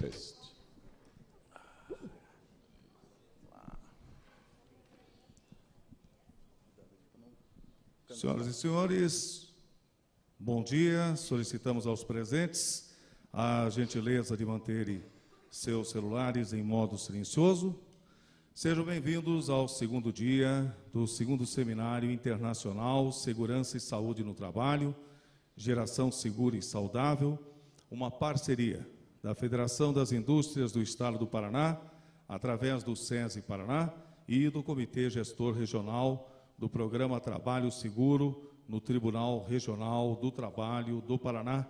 Teste. Senhoras e senhores, bom dia. Solicitamos aos presentes a gentileza de manterem seus celulares em modo silencioso. Sejam bem-vindos ao segundo dia do segundo Seminário Internacional Segurança e Saúde no Trabalho, Geração Segura e Saudável, uma parceria da Federação das Indústrias do Estado do Paraná, através do SESI Paraná e do Comitê Gestor Regional do Programa Trabalho Seguro no Tribunal Regional do Trabalho do Paraná,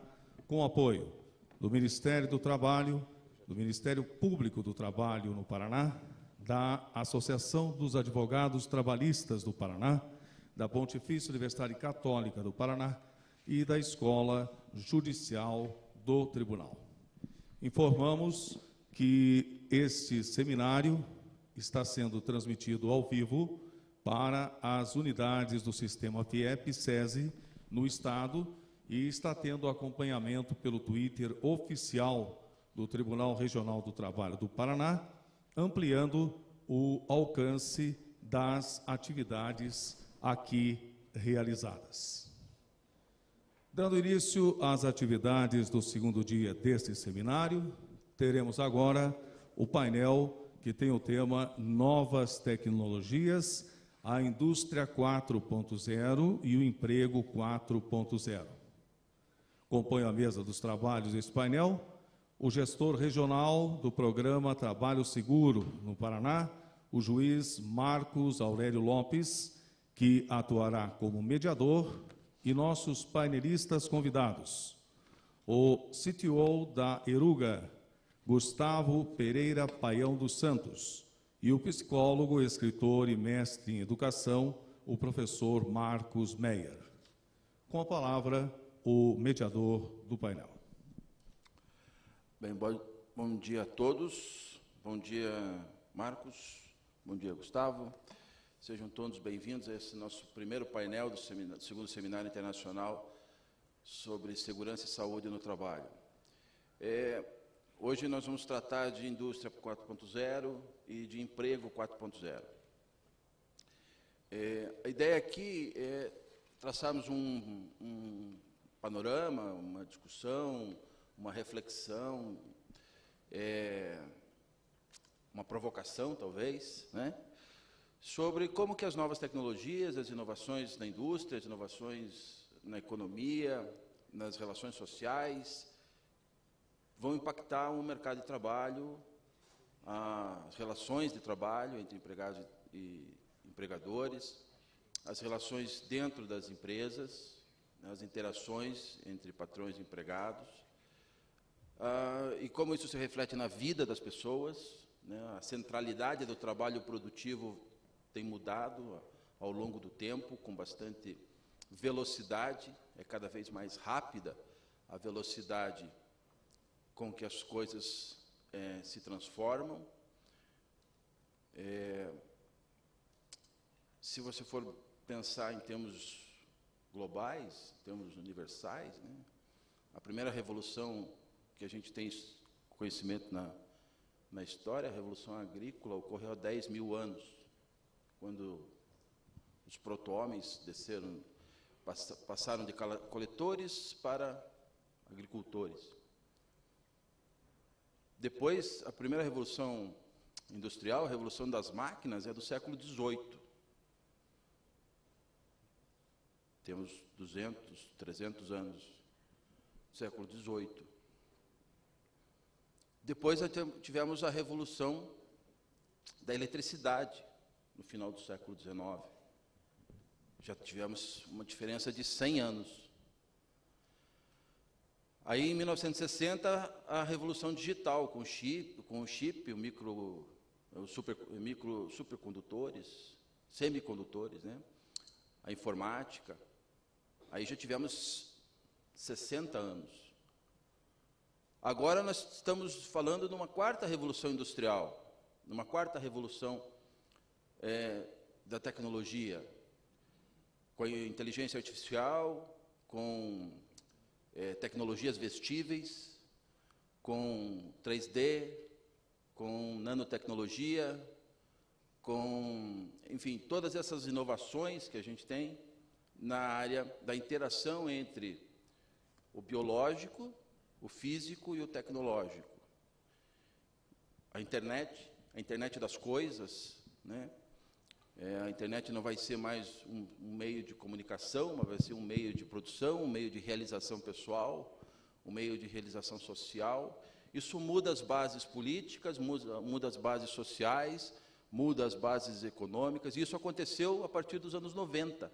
com apoio do Ministério do Trabalho, do Ministério Público do Trabalho no Paraná, da Associação dos Advogados Trabalhistas do Paraná, da Pontifícia Universidade Católica do Paraná e da Escola Judicial do Tribunal. Informamos que este seminário está sendo transmitido ao vivo para as unidades do sistema FIEP-SESI no Estado e está tendo acompanhamento pelo Twitter oficial do Tribunal Regional do Trabalho do Paraná, ampliando o alcance das atividades aqui realizadas. Dando início às atividades do segundo dia deste seminário, teremos agora o painel que tem o tema Novas Tecnologias, a Indústria 4.0 e o Emprego 4.0. Compõe a mesa dos trabalhos desse painel o gestor regional do Programa Trabalho Seguro no Paraná, o juiz Marcos Aurélio Lopes, que atuará como mediador, e nossos painelistas convidados, o CTO da Eruga, Gustavo Pereira Paião dos Santos, e o psicólogo, escritor e mestre em educação, o professor Marcos Meyer. Com a palavra, o mediador do painel. Bem, bom dia a todos. Bom dia, Marcos. Bom dia, Gustavo. Sejam todos bem-vindos a esse nosso primeiro painel do segundo Seminário Internacional sobre Segurança e Saúde no Trabalho. Hoje nós vamos tratar de Indústria 4.0 e de Emprego 4.0. A ideia aqui é traçarmos um panorama, uma discussão, uma reflexão, uma provocação, talvez, né? Sobre como que as novas tecnologias, as inovações na indústria, as inovações na economia, nas relações sociais, vão impactar o mercado de trabalho, as relações de trabalho entre empregados e empregadores, as relações dentro das empresas, as interações entre patrões e empregados, e como isso se reflete na vida das pessoas, né? A centralidade do trabalho produtivo tem mudado ao longo do tempo, com bastante velocidade, é cada vez mais rápida a velocidade com que as coisas se transformam. Se você for pensar em termos globais, em termos universais, né? A primeira revolução que a gente tem conhecimento na história, a Revolução Agrícola, ocorreu há 10 mil anos, quando os proto-homens passaram de coletores para agricultores. Depois, a primeira revolução industrial, a revolução das máquinas, é do século XVIII. Temos 200, 300 anos do século XVIII. Depois tivemos a revolução da eletricidade, no final do século XIX. Já tivemos uma diferença de 100 anos. Aí, em 1960, a revolução digital, com o chip, supercondutores, semicondutores, né? A informática. Aí já tivemos 60 anos. Agora nós estamos falando de uma quarta revolução industrial, numa quarta revolução da tecnologia, com a inteligência artificial, com tecnologias vestíveis, com 3D, com nanotecnologia, com, enfim, todas essas inovações que a gente tem na área da interação entre o biológico, o físico e o tecnológico. A internet das coisas, né? A internet não vai ser mais um meio de comunicação, mas vai ser um meio de produção, um meio de realização pessoal, um meio de realização social. Isso muda as bases políticas, muda as bases sociais, muda as bases econômicas, e isso aconteceu a partir dos anos 90.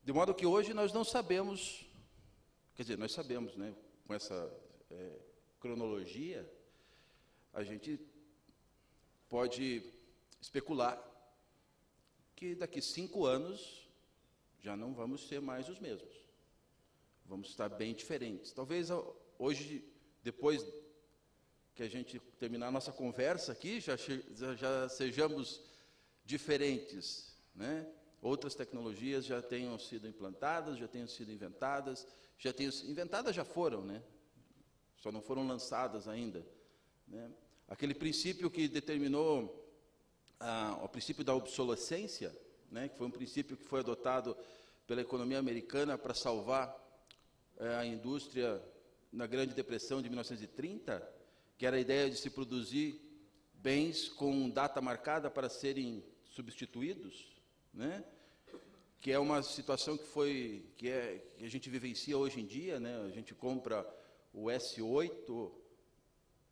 De modo que hoje nós não sabemos, quer dizer, nós sabemos, né, com essa cronologia, a gente pode especular que daqui 5 anos já não vamos ser mais os mesmos. Vamos estar bem diferentes. Talvez hoje, depois que a gente terminar a nossa conversa aqui, já sejamos diferentes, né? Outras tecnologias já tenham sido implantadas, já tenham sido inventadas, já foram, né? Só não foram lançadas ainda, né? Aquele princípio que determinou o princípio da obsolescência, né, que foi um princípio que foi adotado pela economia americana para salvar a indústria na Grande Depressão de 1930, que era a ideia de se produzir bens com data marcada para serem substituídos, né, que é uma situação que a gente vivencia hoje em dia, né? A gente compra o S8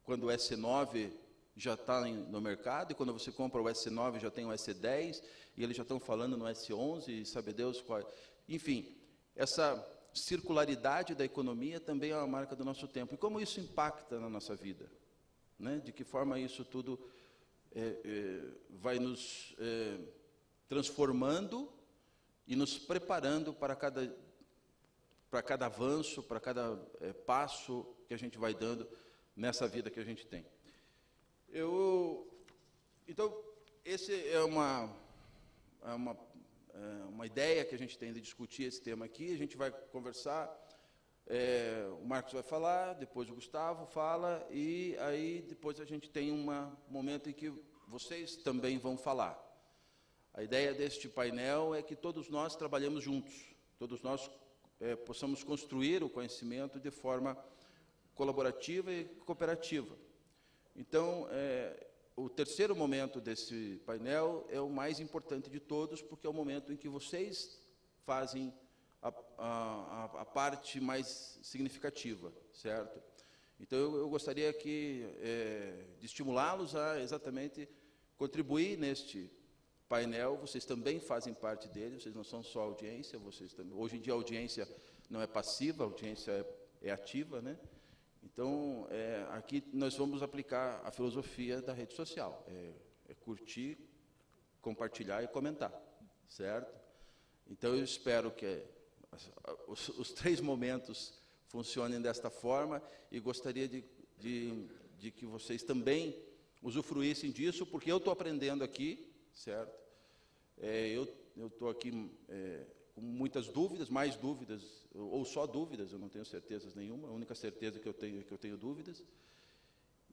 quando o S9 já está no mercado, e quando você compra o S9 já tem o S10, e eles já estão falando no S11, e sabe Deus qual. Enfim, essa circularidade da economia também é uma marca do nosso tempo. E como isso impacta na nossa vida? Né? De que forma isso tudo vai nos transformando e nos preparando para cada avanço, para cada passo que a gente vai dando nessa vida que a gente tem. Então, esse é uma ideia que a gente tem de discutir esse tema aqui. A gente vai conversar, o Marcos vai falar, depois o Gustavo fala, e aí depois a gente tem um momento em que vocês também vão falar. A ideia deste painel é que todos nós trabalhemos juntos, todos nós possamos construir o conhecimento de forma colaborativa e cooperativa. Então, o terceiro momento desse painel é o mais importante de todos, porque é o momento em que vocês fazem a parte mais significativa, certo? Então, eu gostaria de estimulá-los a exatamente contribuir neste painel. Vocês também fazem parte dele, vocês não são só audiência, hoje em dia a audiência não é passiva, a audiência é ativa, né? Então, aqui nós vamos aplicar a filosofia da rede social, curtir, compartilhar e comentar, certo? Então, eu espero que os 3 momentos funcionem desta forma, e gostaria de que vocês também usufruíssem disso, porque eu estou aprendendo aqui, certo? Eu estou aqui com muitas dúvidas, mais dúvidas, ou só dúvidas, eu não tenho certezas nenhuma, a única certeza que eu tenho é que eu tenho dúvidas,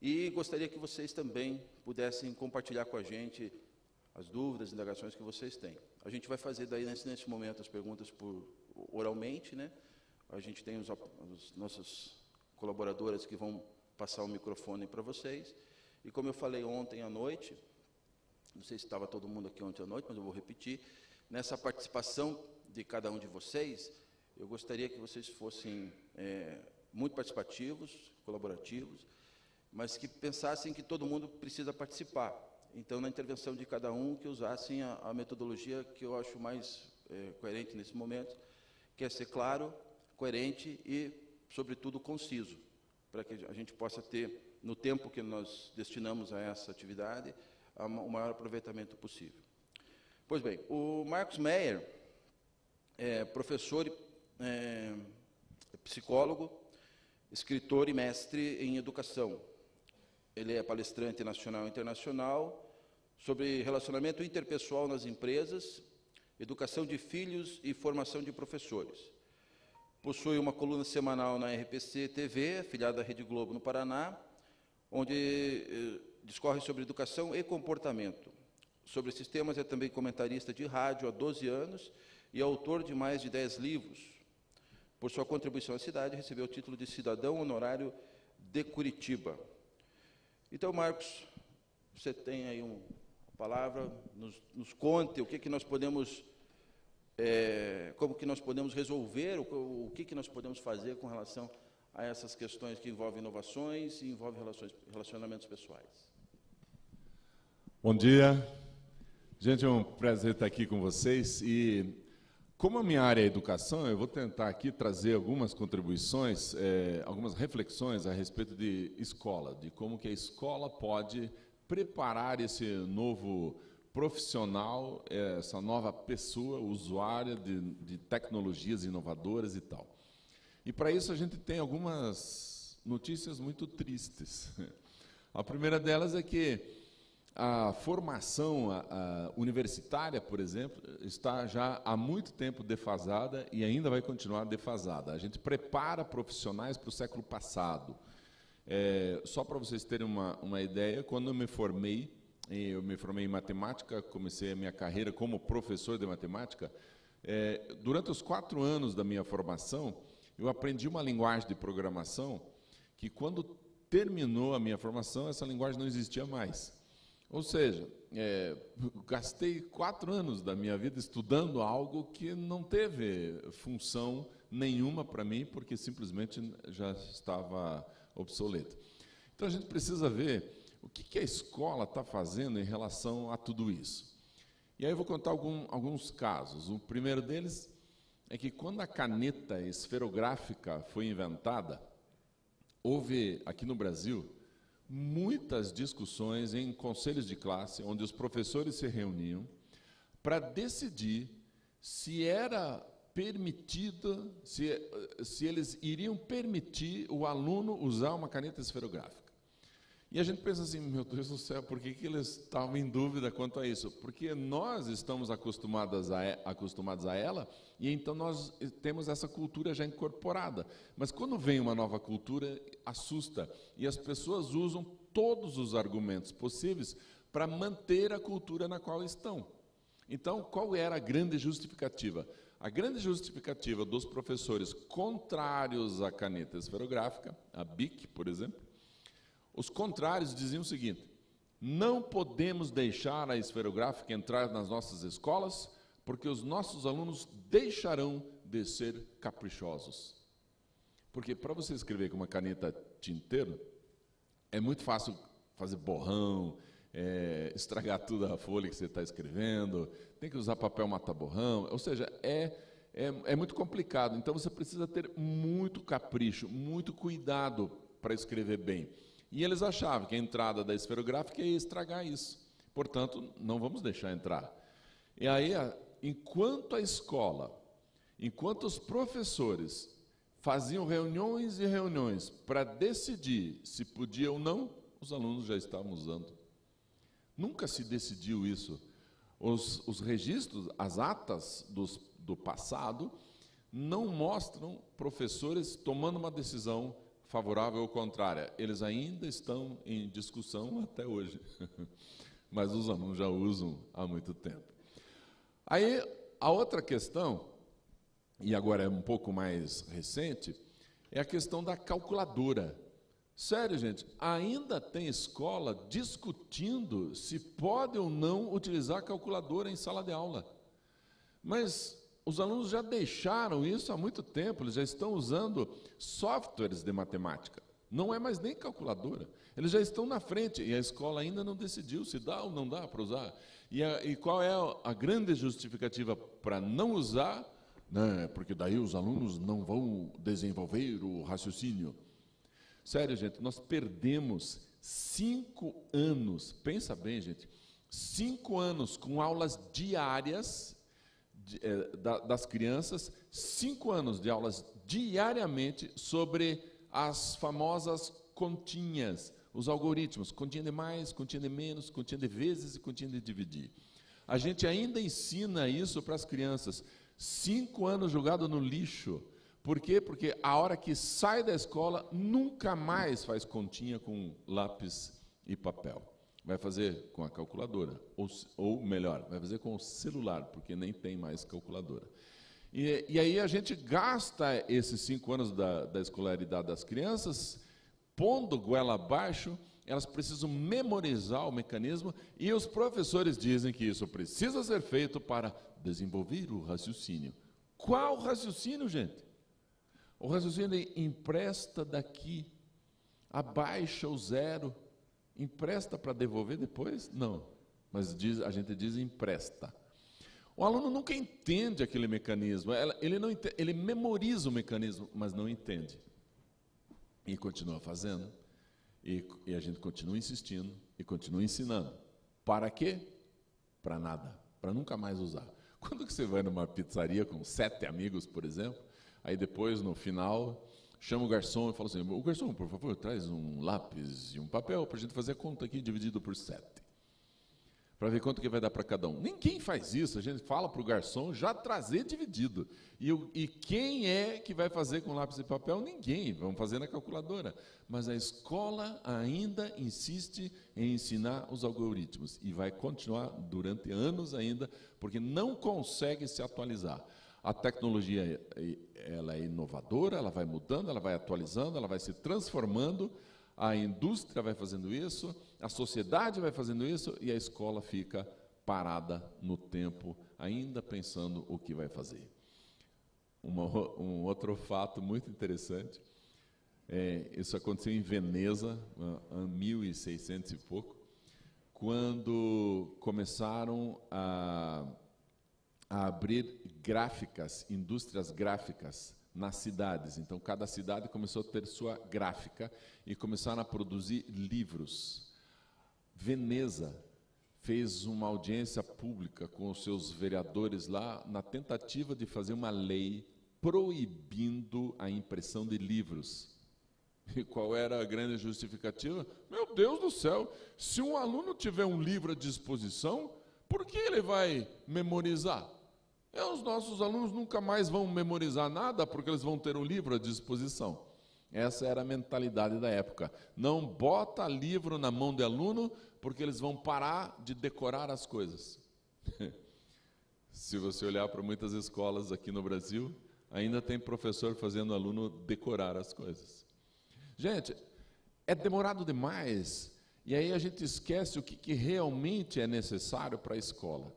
e gostaria que vocês também pudessem compartilhar com a gente as dúvidas, indagações que vocês têm. A gente vai fazer daí, nesse momento, as perguntas oralmente, né? A gente tem os nossos colaboradoras que vão passar o microfone para vocês, e como eu falei ontem à noite, não sei se estava todo mundo aqui ontem à noite, mas eu vou repetir, nessa participação de cada um de vocês, eu gostaria que vocês fossem muito participativos, colaborativos, mas que pensassem que todo mundo precisa participar. Então, na intervenção de cada um, que usassem a metodologia que eu acho mais coerente nesse momento, que é ser claro, coerente e, sobretudo, conciso, para que a gente possa ter, no tempo que nós destinamos a essa atividade, o maior aproveitamento possível. Pois bem, o Marcos Meyer é professor, psicólogo, escritor e mestre em educação. Ele é palestrante nacional e internacional sobre relacionamento interpessoal nas empresas, educação de filhos e formação de professores. possui uma coluna semanal na RPC TV, afiliada à Rede Globo no Paraná, onde discorre sobre educação e comportamento. Sobre esses temas é também comentarista de rádio há 12 anos e autor de mais de 10 livros. Por sua contribuição à cidade, recebeu o título de cidadão honorário de Curitiba. Então, Marcos, você tem aí uma palavra, nos conte o que nós podemos, como que nós podemos resolver, o que nós podemos fazer com relação a essas questões que envolvem inovações e envolvem relacionamentos pessoais. Bom dia. Gente, é um prazer estar aqui com vocês e, como a minha área é educação, eu vou tentar aqui trazer algumas contribuições, algumas reflexões a respeito de escola, de como que a escola pode preparar esse novo profissional, essa nova pessoa, usuária de tecnologias inovadoras e tal. E, para isso, a gente tem algumas notícias muito tristes. A primeira delas é que a formação universitária, por exemplo, está já há muito tempo defasada e ainda vai continuar defasada. A gente prepara profissionais para o século passado. Só para vocês terem uma ideia, quando eu me formei em matemática, comecei a minha carreira como professor de matemática. Durante os 4 anos da minha formação, eu aprendi uma linguagem de programação que, quando terminou a minha formação, essa linguagem não existia mais. Ou seja, gastei 4 anos da minha vida estudando algo que não teve função nenhuma para mim, porque simplesmente já estava obsoleto. Então, a gente precisa ver o que a escola está fazendo em relação a tudo isso. E aí eu vou contar alguns casos. O primeiro deles é que, quando a caneta esferográfica foi inventada, houve, aqui no Brasil, muitas discussões em conselhos de classe, onde os professores se reuniam para decidir se era permitido, se eles iriam permitir o aluno usar uma caneta esferográfica. E a gente pensa assim, meu Deus do céu, por que eles estavam em dúvida quanto a isso? Porque nós estamos acostumados a ela, e então nós temos essa cultura já incorporada. Mas quando vem uma nova cultura, assusta, e as pessoas usam todos os argumentos possíveis para manter a cultura na qual estão. Então, qual era a grande justificativa? A grande justificativa dos professores contrários à caneta esferográfica, a BIC, por exemplo, os contrários diziam o seguinte: não podemos deixar a esferográfica entrar nas nossas escolas, porque os nossos alunos deixarão de ser caprichosos. Porque, para você escrever com uma caneta tinteiro, é muito fácil fazer borrão, estragar toda a folha que você está escrevendo, tem que usar papel mata-borrão, ou seja, é muito complicado. Então, você precisa ter muito capricho, muito cuidado para escrever bem. E eles achavam que a entrada da esferográfica ia estragar isso. Portanto, não vamos deixar entrar. E aí, enquanto a escola, enquanto os professores faziam reuniões e reuniões para decidir se podia ou não, os alunos já estavam usando. Nunca se decidiu isso. Os registros, as atas do passado, não mostram professores tomando uma decisão favorável ou contrária. Eles ainda estão em discussão até hoje, mas os alunos já usam há muito tempo. Aí, a outra questão, e agora é um pouco mais recente, é a questão da calculadora. Sério, gente, ainda tem escola discutindo se pode ou não utilizar calculadora em sala de aula. Mas os alunos já deixaram isso há muito tempo, eles já estão usando softwares de matemática. Não é mais nem calculadora. Eles já estão na frente e a escola ainda não decidiu se dá ou não dá para usar. E qual é a grande justificativa para não usar? Né, porque daí os alunos não vão desenvolver o raciocínio. Sério, gente, nós perdemos 5 anos, pensa bem, gente, 5 anos com aulas diárias das crianças, 5 anos de aulas diariamente sobre as famosas continhas, os algoritmos, continha de mais, continha de menos, continha de vezes e continha de dividir. A gente ainda ensina isso para as crianças. 5 anos jogado no lixo, Por quê? Porque a hora que sai da escola, nunca mais faz continha com lápis e papel. Vai fazer com a calculadora, ou melhor, vai fazer com o celular, porque nem tem mais calculadora. E aí a gente gasta esses 5 anos da escolaridade das crianças, pondo goela abaixo, elas precisam memorizar o mecanismo, e os professores dizem que isso precisa ser feito para desenvolver o raciocínio. Qual raciocínio, gente? O raciocínio empresta daqui, abaixa o zero, empresta para devolver depois? Não, mas a gente diz empresta. O aluno nunca entende aquele mecanismo, ele memoriza o mecanismo, mas não entende. E continua fazendo, e a gente continua insistindo, e continua ensinando. Para quê? Para nada, para nunca mais usar. Quando que você vai numa pizzaria com 7 amigos, por exemplo, aí depois, no final, chama o garçom e fala assim, o garçom, por favor, traz um lápis e um papel para a gente fazer a conta aqui, dividido por 7. Para ver quanto que vai dar para cada um. Ninguém faz isso, a gente fala para o garçom já trazer dividido. E quem é que vai fazer com lápis e papel? Ninguém, vamos fazer na calculadora. Mas a escola ainda insiste em ensinar os algoritmos, e vai continuar durante anos ainda, porque não consegue se atualizar. A tecnologia, ela é inovadora, ela vai mudando, ela vai atualizando, ela vai se transformando, a indústria vai fazendo isso, a sociedade vai fazendo isso, e a escola fica parada no tempo, ainda pensando o que vai fazer. Um outro fato muito interessante, isso aconteceu em Veneza, em 1600 e pouco, quando começaram a abrir gráficas, indústrias gráficas nas cidades. Então, cada cidade começou a ter sua gráfica e começaram a produzir livros. Veneza fez uma audiência pública com os seus vereadores lá, na tentativa de fazer uma lei proibindo a impressão de livros. E qual era a grande justificativa? Meu Deus do céu, se um aluno tiver um livro à disposição, por que ele vai memorizar? Os nossos alunos nunca mais vão memorizar nada, porque eles vão ter um livro à disposição. Essa era a mentalidade da época. Não bota livro na mão de aluno, porque eles vão parar de decorar as coisas. Se você olhar para muitas escolas aqui no Brasil, ainda tem professor fazendo aluno decorar as coisas. Gente, é demorado demais, e aí a gente esquece o que realmente é necessário para a escola.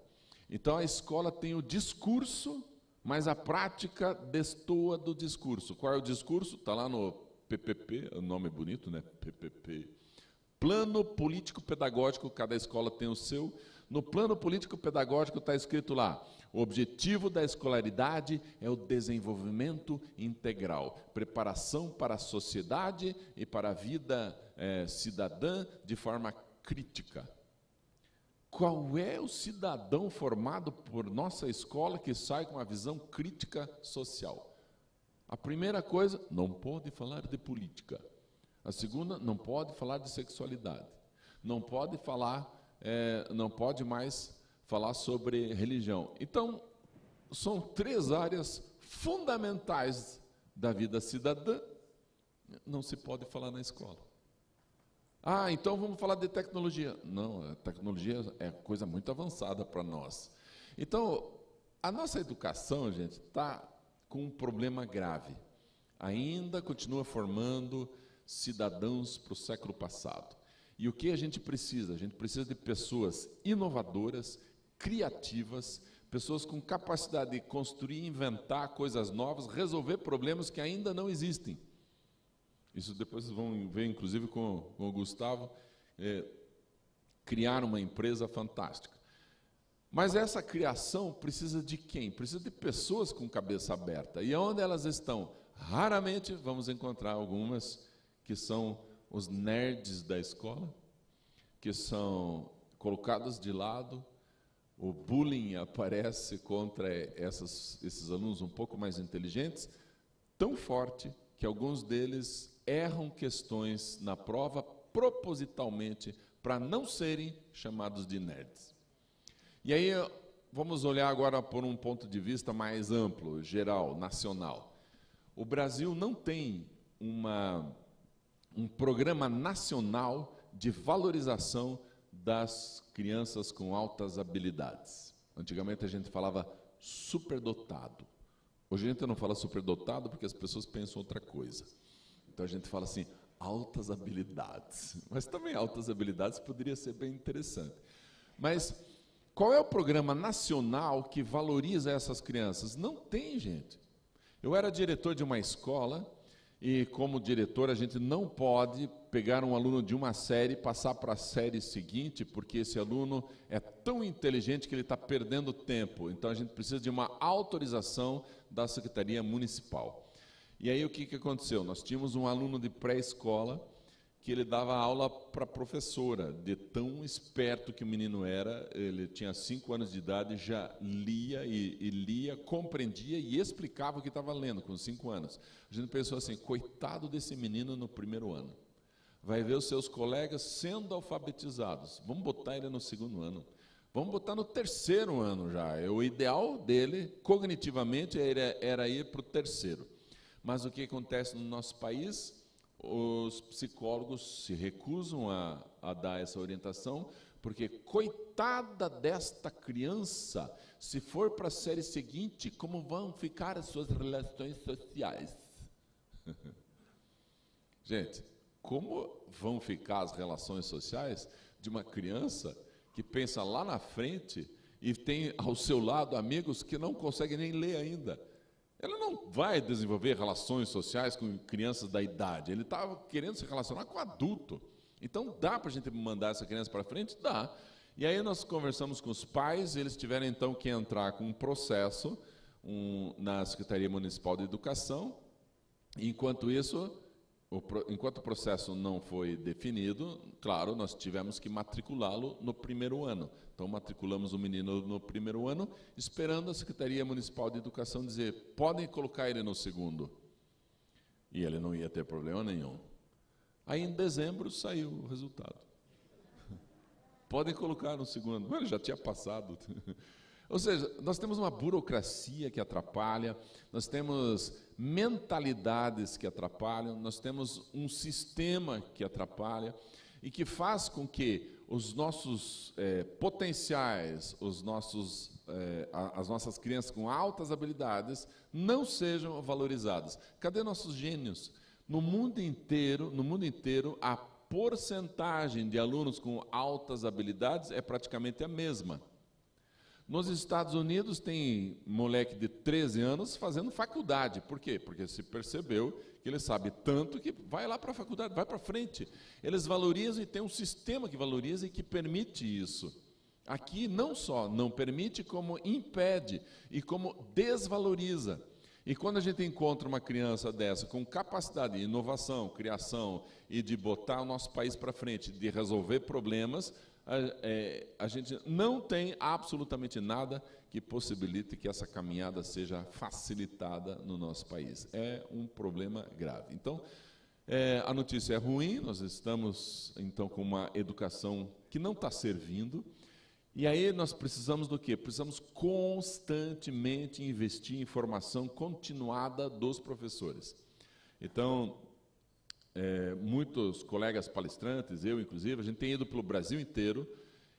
Então, a escola tem o discurso, mas a prática destoa do discurso. Qual é o discurso? Está lá no PPP, o nome é bonito, né? PPP. Plano Político Pedagógico, cada escola tem o seu. No Plano Político Pedagógico está escrito lá, o objetivo da escolaridade é o desenvolvimento integral, preparação para a sociedade e para a vida cidadã de forma crítica. Qual é o cidadão formado por nossa escola que sai com uma visão crítica social? A primeira coisa, não pode falar de política. A segunda, não pode falar de sexualidade. Não pode mais falar sobre religião. Então, são 3 áreas fundamentais da vida cidadã, não se pode falar na escola. Então vamos falar de tecnologia. Não, a tecnologia é coisa muito avançada para nós. Então, a nossa educação, gente, está com um problema grave. Ainda continua formando cidadãos para o século passado. E o que a gente precisa? A gente precisa de pessoas inovadoras, criativas, pessoas com capacidade de construir, inventar coisas novas, resolver problemas que ainda não existem. Isso depois vocês vão ver, inclusive, com o Gustavo, criar uma empresa fantástica. Mas essa criação precisa de quem? Precisa de pessoas com cabeça aberta. E onde elas estão? Raramente vamos encontrar algumas que são os nerds da escola, que são colocados de lado. O bullying aparece contra esses alunos um pouco mais inteligentes, tão forte que alguns deles erram questões na prova propositalmente para não serem chamados de nerds. E aí vamos olhar agora por um ponto de vista mais amplo, geral, nacional. o Brasil não tem um programa nacional de valorização das crianças com altas habilidades. Antigamente a gente falava superdotado. Hoje a gente não fala superdotado porque as pessoas pensam outra coisa. Então a gente fala assim, altas habilidades. Mas também altas habilidades poderia ser bem interessante. Mas qual é o programa nacional que valoriza essas crianças? Não tem, gente. Eu era diretor de uma escola e, como diretor, a gente não pode pegar um aluno de uma série e passar para a série seguinte, porque esse aluno é tão inteligente que ele está perdendo tempo. Então, a gente precisa de uma autorização da Secretaria Municipal. E aí, o que aconteceu? Nós tínhamos um aluno de pré-escola que ele dava aula para a professora, de tão esperto que o menino era. Ele tinha 5 anos de idade, já lia e lia, compreendia e explicava o que estava lendo com 5 anos. A gente pensou assim, coitado desse menino no primeiro ano. Vai ver os seus colegas sendo alfabetizados. Vamos botar ele no 2º ano. Vamos botar no 3º ano já. O ideal dele, cognitivamente, era ir para o 3º. Mas o que acontece no nosso país? Os psicólogos se recusam a dar essa orientação, porque, coitada desta criança, se for para a série seguinte, como vão ficar as suas relações sociais? Gente, como vão ficar as relações sociais de uma criança que pensa lá na frente e tem ao seu lado amigos que não conseguem nem ler ainda? Ela não vai desenvolver relações sociais com crianças da idade. Ele estava querendo se relacionar com adulto. Então, dá para a gente mandar essa criança para frente? Dá. E aí nós conversamos com os pais, eles tiveram então que entrar com um processo na Secretaria Municipal de Educação. Enquanto isso, enquanto o processo não foi definido, claro, nós tivemos que matriculá-lo no 1º ano. Então, matriculamos o menino no 1º ano, esperando a Secretaria Municipal de Educação dizer, podem colocar ele no 2º. E ele não ia ter problema nenhum. Aí, em dezembro, saiu o resultado. Podem colocar no 2º. Mas ele já tinha passado. Ou seja, nós temos uma burocracia que atrapalha, nós temos mentalidades que atrapalham, nós temos um sistema que atrapalha e que faz com que os nossos potenciais, as nossas crianças com altas habilidades não sejam valorizadas. Cadê nossos gênios? No mundo inteiro, a porcentagem de alunos com altas habilidades é praticamente a mesma. Nos Estados Unidos tem moleque de 13 anos fazendo faculdade. Por quê? Porque se percebeu que ele sabe tanto que vai lá para a faculdade, vai para frente. Eles valorizam e tem um sistema que valoriza e que permite isso. Aqui não só não permite, como impede e como desvaloriza. E quando a gente encontra uma criança dessa com capacidade de inovação, criação e de botar o nosso país para frente, de resolver problemas, a gente não tem absolutamente nada que possibilite que essa caminhada seja facilitada no nosso país. É um problema grave. Então, a notícia é ruim, nós estamos, então, com uma educação que não está servindo, e aí nós precisamos do quê? Precisamos constantemente investir em formação continuada dos professores. Então, muitos colegas palestrantes, eu inclusive, a gente tem ido pelo Brasil inteiro,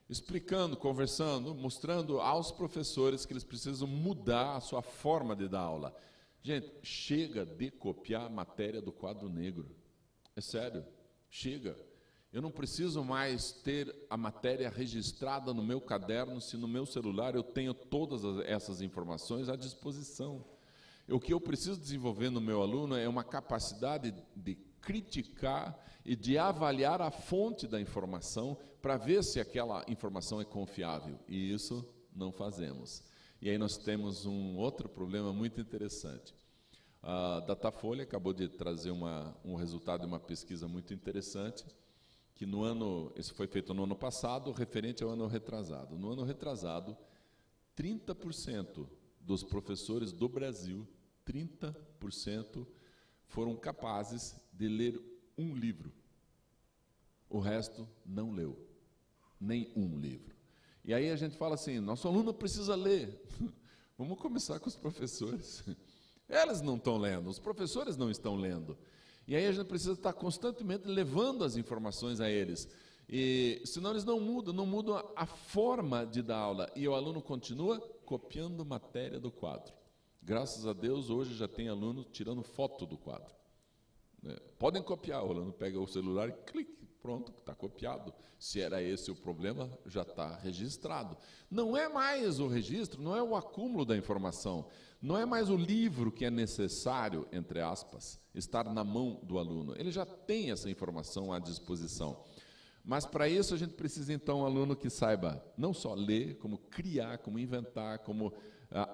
explicando, conversando, mostrando aos professores que eles precisam mudar a sua forma de dar aula. Gente, chega de copiar a matéria do quadro negro. É sério, chega. Eu não preciso mais ter a matéria registrada no meu caderno, se no meu celular eu tenho todas essas informações à disposição. O que eu preciso desenvolver no meu aluno é uma capacidade de criticar e de avaliar a fonte da informação para ver se aquela informação é confiável. E isso não fazemos. E aí nós temos um outro problema muito interessante. A Datafolha acabou de trazer um resultado de uma pesquisa muito interessante, que isso foi feito no ano passado, referente ao ano retrasado. No ano retrasado, 30% dos professores do Brasil, 30%, foram capazes de ler um livro. O resto não leu, nem um livro. E aí a gente fala assim, nosso aluno precisa ler. Vamos começar com os professores. Elas não estão lendo, os professores não estão lendo. E aí a gente precisa estar constantemente levando as informações a eles. E senão eles não mudam a forma de dar aula. E o aluno continua copiando matéria do quadro. Graças a Deus, hoje já tem aluno tirando foto do quadro. Podem copiar, o aluno pega o celular e clique, pronto, está copiado. Se era esse o problema, já está registrado. Não é mais o registro, não é o acúmulo da informação, não é mais o livro que é necessário, entre aspas, estar na mão do aluno. Ele já tem essa informação à disposição. Mas para isso a gente precisa então um aluno que saiba não só ler, como criar, como inventar, como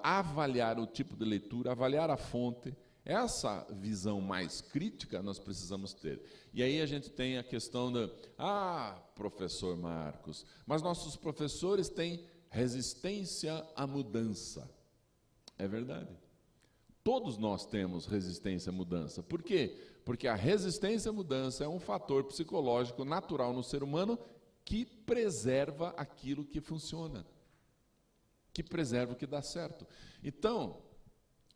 avaliar o tipo de leitura, avaliar a fonte. Essa visão mais crítica nós precisamos ter. E aí a gente tem a questão da, professor Marcos, mas nossos professores têm resistência à mudança. É verdade. Todos nós temos resistência à mudança. Por quê? Porque a resistência à mudança é um fator psicológico natural no ser humano que preserva aquilo que funciona, que preserva o que dá certo. Então,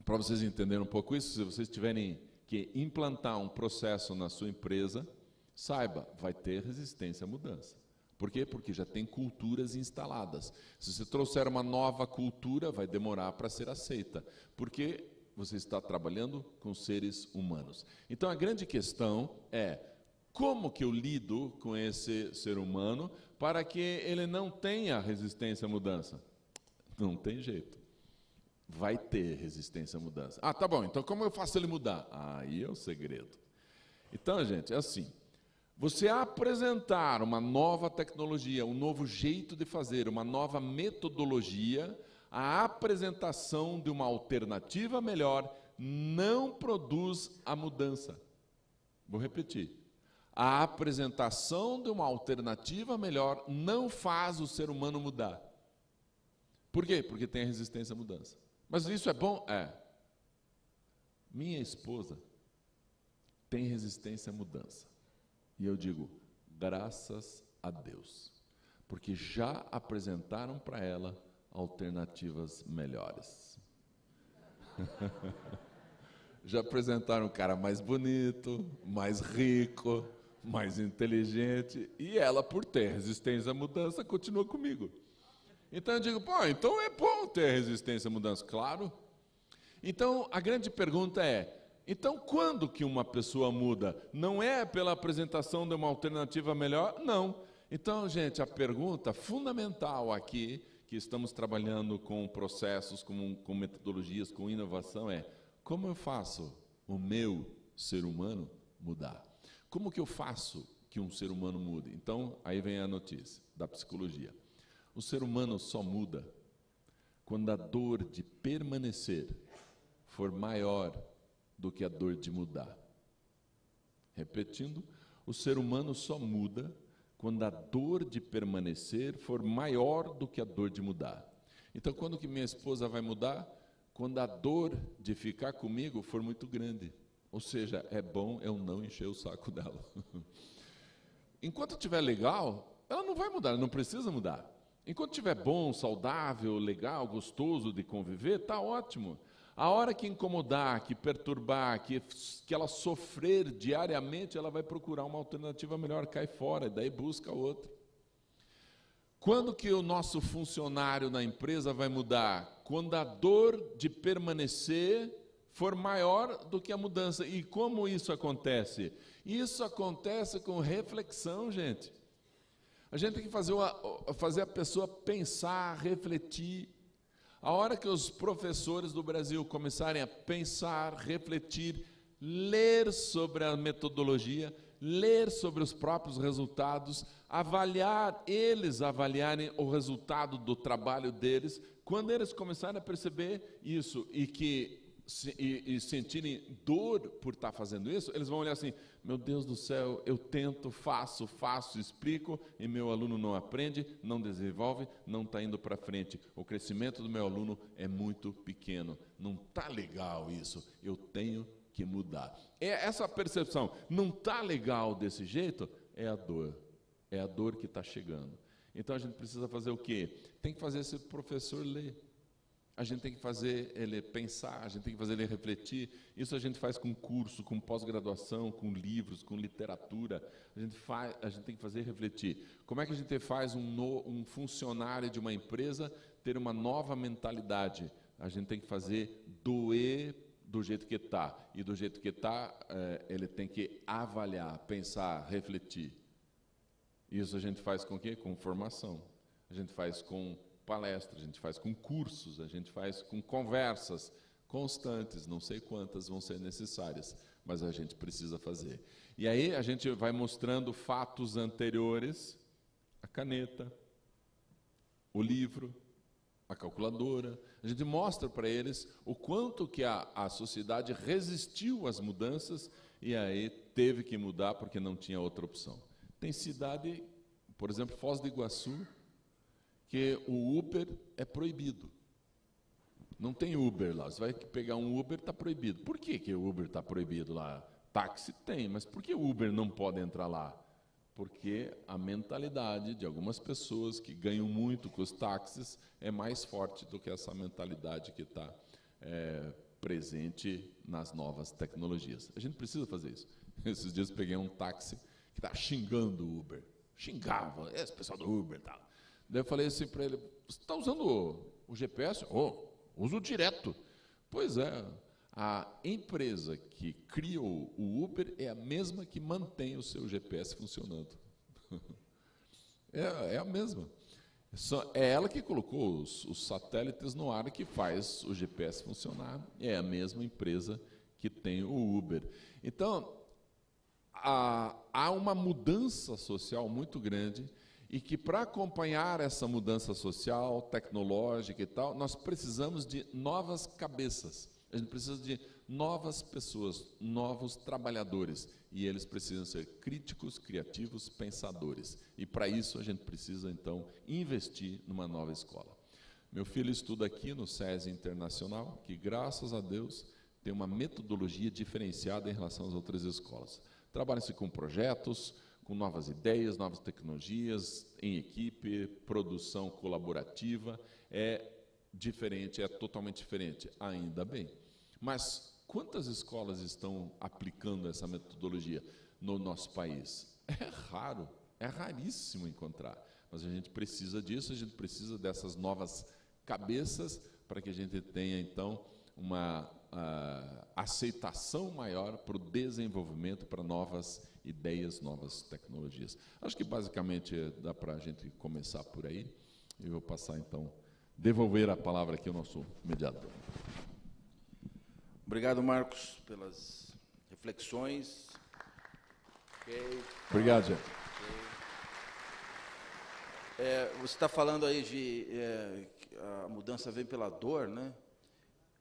para vocês entenderem um pouco isso, se vocês tiverem que implantar um processo na sua empresa, saiba, vai ter resistência à mudança. Por quê? Porque já tem culturas instaladas. Se você trouxer uma nova cultura, vai demorar para ser aceita. Porque você está trabalhando com seres humanos. Então, a grande questão é como que eu lido com esse ser humano para que ele não tenha resistência à mudança? Não tem jeito. Vai ter resistência à mudança. Tá bom, então como eu faço ele mudar? Aí é o segredo. Então, gente, é assim. Você apresentar uma nova tecnologia, um novo jeito de fazer, uma nova metodologia, a apresentação de uma alternativa melhor não produz a mudança. Vou repetir. A apresentação de uma alternativa melhor não faz o ser humano mudar. Por quê? Porque tem resistência à mudança. Mas isso é bom? É. Minha esposa tem resistência à mudança. E eu digo, graças a Deus. Porque já apresentaram para ela alternativas melhores. Já apresentaram um cara mais bonito, mais rico, mais inteligente, e ela, por ter resistência à mudança, continua comigo. Então eu digo, então é bom ter resistência à mudança, claro. Então a grande pergunta é, então quando que uma pessoa muda? Não é pela apresentação de uma alternativa melhor? Não. Então, gente, a pergunta fundamental aqui, que estamos trabalhando com processos, com metodologias, com inovação, é como eu faço o meu ser humano mudar? Como que eu faço que um ser humano mude? Então, aí vem a notícia da psicologia. O ser humano só muda quando a dor de permanecer for maior do que a dor de mudar. Repetindo, o ser humano só muda quando a dor de permanecer for maior do que a dor de mudar. Então, quando que minha esposa vai mudar? Quando a dor de ficar comigo for muito grande. Ou seja, é bom eu não encher o saco dela. Enquanto estiver legal, ela não vai mudar, ela não precisa mudar. Enquanto estiver bom, saudável, legal, gostoso de conviver, está ótimo. A hora que incomodar, que perturbar, que ela sofrer diariamente, ela vai procurar uma alternativa melhor, cai fora, e daí busca outra. Quando que o nosso funcionário na empresa vai mudar? Quando a dor de permanecer for maior do que a mudança. E como isso acontece? Isso acontece com reflexão, gente. A gente tem que fazer a pessoa pensar, refletir. A hora que os professores do Brasil começarem a pensar, refletir, ler sobre a metodologia, ler sobre os próprios resultados, avaliarem o resultado do trabalho deles, quando eles começarem a perceber isso e sentirem dor por estar fazendo isso, eles vão olhar assim, meu Deus do céu, eu tento, faço, explico, e meu aluno não aprende, não desenvolve, não está indo para frente. O crescimento do meu aluno é muito pequeno. Não está legal isso, eu tenho que mudar. Essa percepção, não está legal desse jeito, é a dor que está chegando. Então a gente precisa fazer o quê? Tem que fazer esse professor ler. a gente tem que fazer ele pensar, a gente tem que fazer ele refletir. Isso a gente faz com curso, com pós-graduação, com livros, com literatura. A gente tem que fazer refletir. Como é que a gente faz um funcionário de uma empresa ter uma nova mentalidade? A gente tem que fazer doer do jeito que está. E do jeito que está, ele tem que avaliar, pensar, refletir. Isso a gente faz com o quê? Com formação. A gente faz com palestras, a gente faz com cursos, a gente faz com conversas constantes, não sei quantas vão ser necessárias, mas a gente precisa fazer. E aí a gente vai mostrando fatos anteriores, a caneta, o livro, a calculadora. A gente mostra para eles o quanto que a sociedade resistiu às mudanças e aí teve que mudar porque não tinha outra opção. Tem cidade, por exemplo, Foz do Iguaçu, que o Uber é proibido. Não tem Uber lá. Você vai pegar um Uber, está proibido. Por que o Uber está proibido lá? Táxi tem, mas por que o Uber não pode entrar lá? Porque a mentalidade de algumas pessoas que ganham muito com os táxis é mais forte do que essa mentalidade que está presente nas novas tecnologias. A gente precisa fazer isso. Esses dias eu peguei um táxi que está xingando o Uber. Xingava, esse pessoal do Uber e tal. Daí eu falei assim para ele, você está usando o GPS? Uso direto. Pois é, a empresa que criou o Uber é a mesma que mantém o seu GPS funcionando. É a mesma. É ela que colocou os satélites no ar que faz o GPS funcionar. É a mesma empresa que tem o Uber. Então, há uma mudança social muito grande e que, para acompanhar essa mudança social, tecnológica e tal, nós precisamos de novas cabeças. A gente precisa de novas pessoas, novos trabalhadores. E eles precisam ser críticos, criativos, pensadores. E, para isso, a gente precisa, então, investir numa nova escola. Meu filho estuda aqui no SESI Internacional, que, graças a Deus, tem uma metodologia diferenciada em relação às outras escolas. Trabalha-se com projetos, com novas ideias, novas tecnologias, em equipe, produção colaborativa. É diferente, é totalmente diferente, ainda bem. Mas quantas escolas estão aplicando essa metodologia no nosso país? É raro, é raríssimo encontrar. Mas a gente precisa disso, a gente precisa dessas novas cabeças para que a gente tenha, então, uma aceitação maior para o desenvolvimento, para novas ideias, novas tecnologias. Acho que basicamente dá para a gente começar por aí. Eu vou passar então, devolver a palavra aqui ao nosso mediador. Obrigado, Marcos, pelas reflexões. Obrigado, Jean. Você está falando aí de a mudança vem pela dor, né?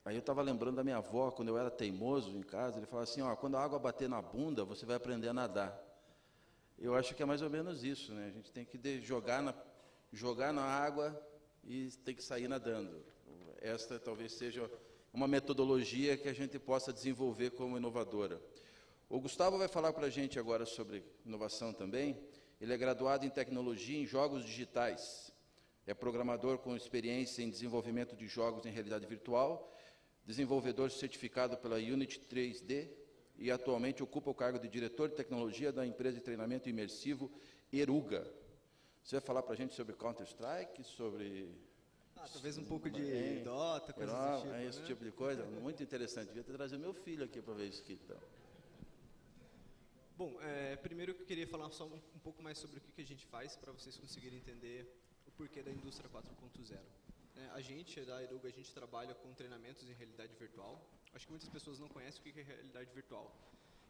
Aí eu estava lembrando da minha avó, quando eu era teimoso em casa, ele falava assim, quando a água bater na bunda, você vai aprender a nadar. Eu acho que é mais ou menos isso, né? A gente tem que jogar na água e tem que sair nadando. Esta talvez seja uma metodologia que a gente possa desenvolver como inovadora. O Gustavo vai falar para a gente agora sobre inovação também. Ele é graduado em tecnologia em jogos digitais. É programador com experiência em desenvolvimento de jogos em realidade virtual, desenvolvedor certificado pela Unity 3D e atualmente ocupa o cargo de diretor de tecnologia da empresa de treinamento imersivo Eruga. Você vai falar para a gente sobre Counter-Strike, sobre... talvez um pouco de Dota, coisas do tipo, esse tipo de coisa, muito interessante. Devia ter trazido meu filho aqui para ver isso aqui. Então. Bom, primeiro eu queria falar só um pouco mais sobre o que a gente faz, para vocês conseguirem entender o porquê da indústria 4.0. A gente, da Eruga, a gente trabalha com treinamentos em realidade virtual. Acho que muitas pessoas não conhecem o que é realidade virtual.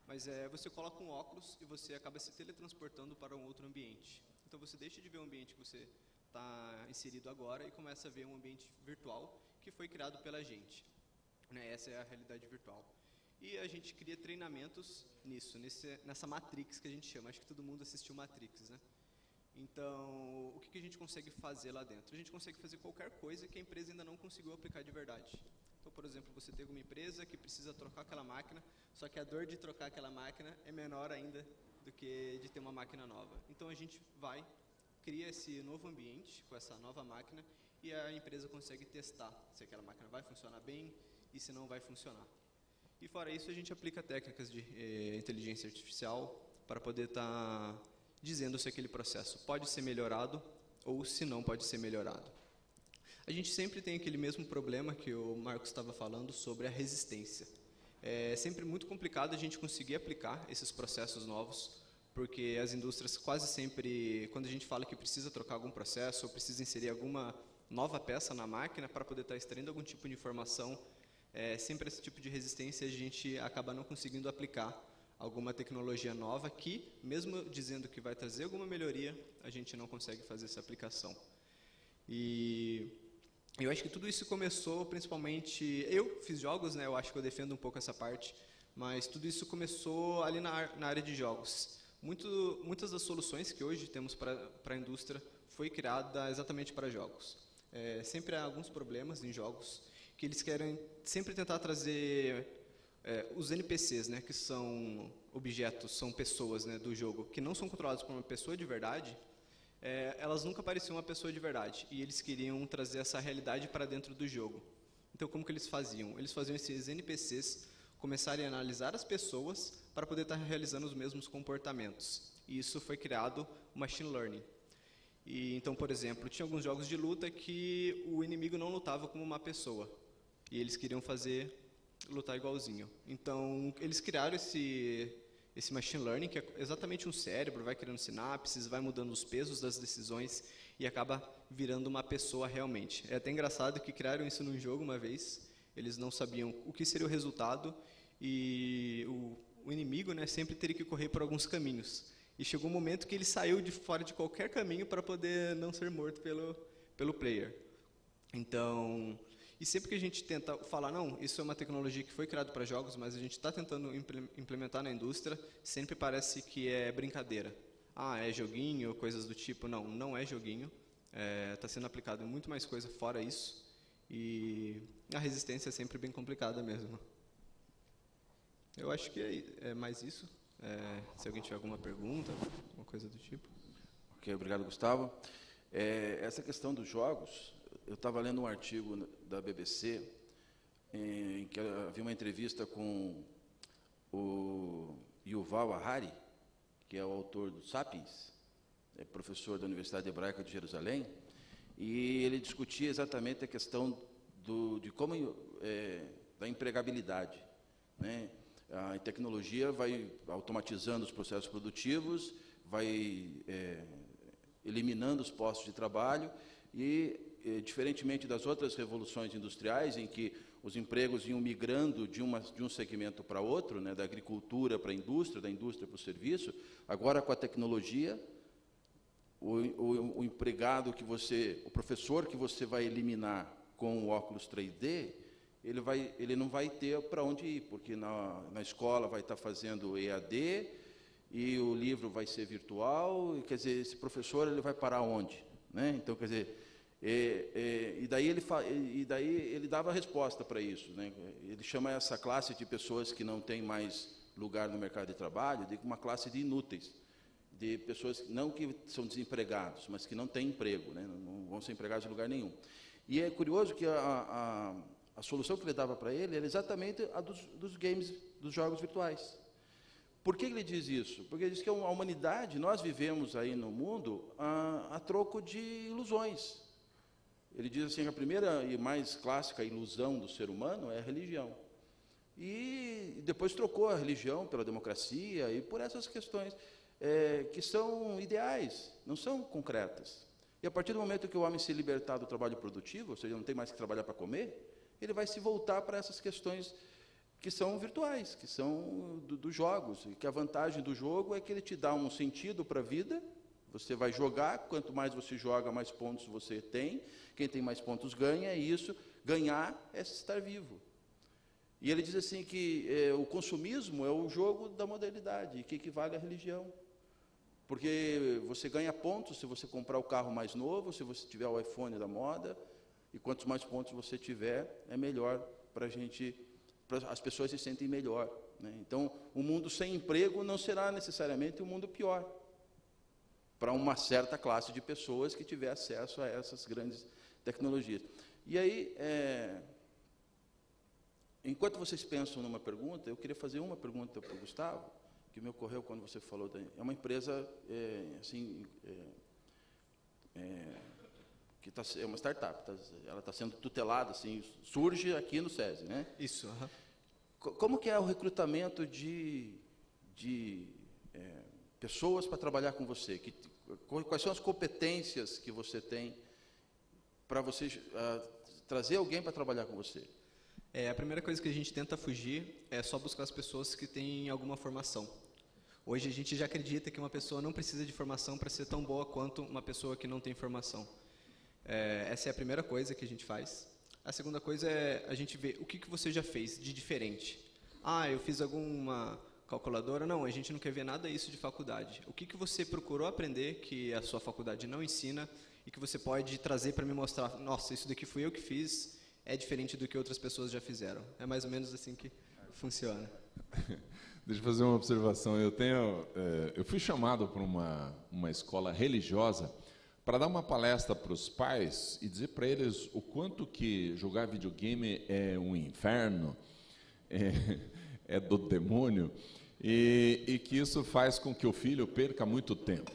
Mas você coloca um óculos e você acaba se teletransportando para um outro ambiente. Então você deixa de ver o ambiente que você está inserido agora e começa a ver um ambiente virtual que foi criado pela gente. Essa é a realidade virtual. E a gente cria treinamentos nessa Matrix que a gente chama. Acho que todo mundo assistiu Matrix, né? Então, o que a gente consegue fazer lá dentro? A gente consegue fazer qualquer coisa que a empresa ainda não conseguiu aplicar de verdade. Então, por exemplo, você tem uma empresa que precisa trocar aquela máquina, só que a dor de trocar aquela máquina é menor ainda do que de ter uma máquina nova. Então, a gente cria esse novo ambiente com essa nova máquina e a empresa consegue testar se aquela máquina vai funcionar bem e se não vai funcionar. E fora isso, a gente aplica técnicas de inteligência artificial para poder estar dizendo se aquele processo pode ser melhorado ou se não pode ser melhorado. A gente sempre tem aquele mesmo problema que o Marcos estava falando sobre a resistência. É sempre muito complicado a gente conseguir aplicar esses processos novos, porque as indústrias quase sempre, quando a gente fala que precisa trocar algum processo ou precisa inserir alguma nova peça na máquina para poder estar extraindo algum tipo de informação, sempre esse tipo de resistência a gente acaba não conseguindo aplicar alguma tecnologia nova que, mesmo dizendo que vai trazer alguma melhoria, a gente não consegue fazer essa aplicação. E eu acho que tudo isso começou principalmente... Eu fiz jogos, né? Eu acho que eu defendo um pouco essa parte, mas tudo isso começou ali na área de jogos. Muitas das soluções que hoje temos para a indústria foi criada exatamente para jogos. Sempre há alguns problemas em jogos que eles querem sempre tentar trazer os NPCs, né? Que são objetos, são pessoas, né, do jogo, que não são controlados por uma pessoa de verdade. Elas nunca pareciam uma pessoa de verdade, e eles queriam trazer essa realidade para dentro do jogo. Então, como que eles faziam? Eles faziam esses NPCs começarem a analisar as pessoas para poder estar realizando os mesmos comportamentos. E isso foi criado o Machine Learning. E, então, por exemplo, tinha alguns jogos de luta que o inimigo não lutava como uma pessoa, e eles queriam lutar igualzinho. Então, eles criaram esse machine learning, que é exatamente um cérebro, vai criando sinapses, vai mudando os pesos das decisões e acaba virando uma pessoa realmente. É até engraçado que criaram isso num jogo uma vez, eles não sabiam o que seria o resultado e o inimigo, né, sempre teria que correr por alguns caminhos. E chegou um momento que ele saiu de fora de qualquer caminho para poder não ser morto pelo player. Então... E sempre que a gente tenta falar, não, isso é uma tecnologia que foi criada para jogos, mas a gente está tentando implementar na indústria, sempre parece que é brincadeira. Ah, é joguinho, coisas do tipo. Não, não é joguinho. Está sendo aplicado em muito mais coisa fora isso. E a resistência é sempre bem complicada mesmo. Eu acho que é mais isso. Se alguém tiver alguma pergunta, alguma coisa do tipo. Ok, obrigado, Gustavo. Essa questão dos jogos... Eu estava lendo um artigo da BBC, em que havia uma entrevista com o Yuval Harari, que é o autor do Sapiens, professor da Universidade Hebraica de Jerusalém, e ele discutia exatamente a questão da empregabilidade, né? A tecnologia vai automatizando os processos produtivos, vai eliminando os postos de trabalho e, diferentemente das outras revoluções industriais, em que os empregos iam migrando de um segmento para outro, né, da agricultura para a indústria, da indústria para o serviço, agora com a tecnologia, o empregado o professor que você vai eliminar com o óculos 3D, ele não vai ter para onde ir, porque na escola vai estar fazendo EAD e o livro vai ser virtual, quer dizer, esse professor ele vai parar onde, né? Então, quer dizer, e daí ele dava a resposta para isso, né? Ele chama essa classe de pessoas que não têm mais lugar no mercado de trabalho de uma classe de inúteis, de pessoas não que são desempregados, mas que não têm emprego, né? Não vão ser empregados em lugar nenhum. E é curioso que a solução que ele dava para ele era exatamente a dos games, dos jogos virtuais. Por que ele diz isso? Porque ele diz que a humanidade, nós vivemos aí no mundo a troco de ilusões. Ele diz assim, que a primeira e mais clássica ilusão do ser humano é a religião. E depois trocou a religião pela democracia e por essas questões que são ideais, não são concretas. E a partir do momento que o homem se libertar do trabalho produtivo, ou seja, não tem mais que trabalhar para comer, ele vai se voltar para essas questões que são virtuais, que são dos jogos. E que a vantagem do jogo é que ele te dá um sentido para a vida. Você vai jogar, quanto mais você joga, mais pontos você tem. Quem tem mais pontos ganha, e isso, ganhar é estar vivo. E ele diz assim que o consumismo é o jogo da modernidade, que equivale à religião. Porque você ganha pontos se você comprar o carro mais novo, se você tiver o iPhone da moda, e quantos mais pontos você tiver, é melhor para as pessoas se sentem melhor, né? Então, o mundo sem emprego não será necessariamente um mundo pior, para uma certa classe de pessoas que tiver acesso a essas grandes tecnologias. E aí, enquanto vocês pensam numa pergunta, eu queria fazer uma pergunta para o Gustavo, que me ocorreu quando você falou. É uma empresa, que é uma startup, ela está sendo tutelada, assim, surge aqui no SESI, né? Isso. Como que é o recrutamento de pessoas para trabalhar com você? Quais são as competências que você tem para você trazer alguém para trabalhar com você? A primeira coisa que a gente tenta fugir é só buscar as pessoas que têm alguma formação. Hoje a gente já acredita que uma pessoa não precisa de formação para ser tão boa quanto uma pessoa que não tem formação. Essa é a primeira coisa que a gente faz. A segunda coisa é a gente ver o que você já fez de diferente. Eu fiz alguma calculadora? Não, a gente não quer ver nada disso de faculdade. O que você procurou aprender que a sua faculdade não ensina e que você pode trazer para me mostrar, nossa, isso daqui fui eu que fiz, é diferente do que outras pessoas já fizeram. É mais ou menos assim que funciona. Deixa eu fazer uma observação. Eu fui chamado para uma escola religiosa para dar uma palestra para os pais e dizer para eles o quanto que jogar videogame é um inferno, é do demônio, e que isso faz com que o filho perca muito tempo.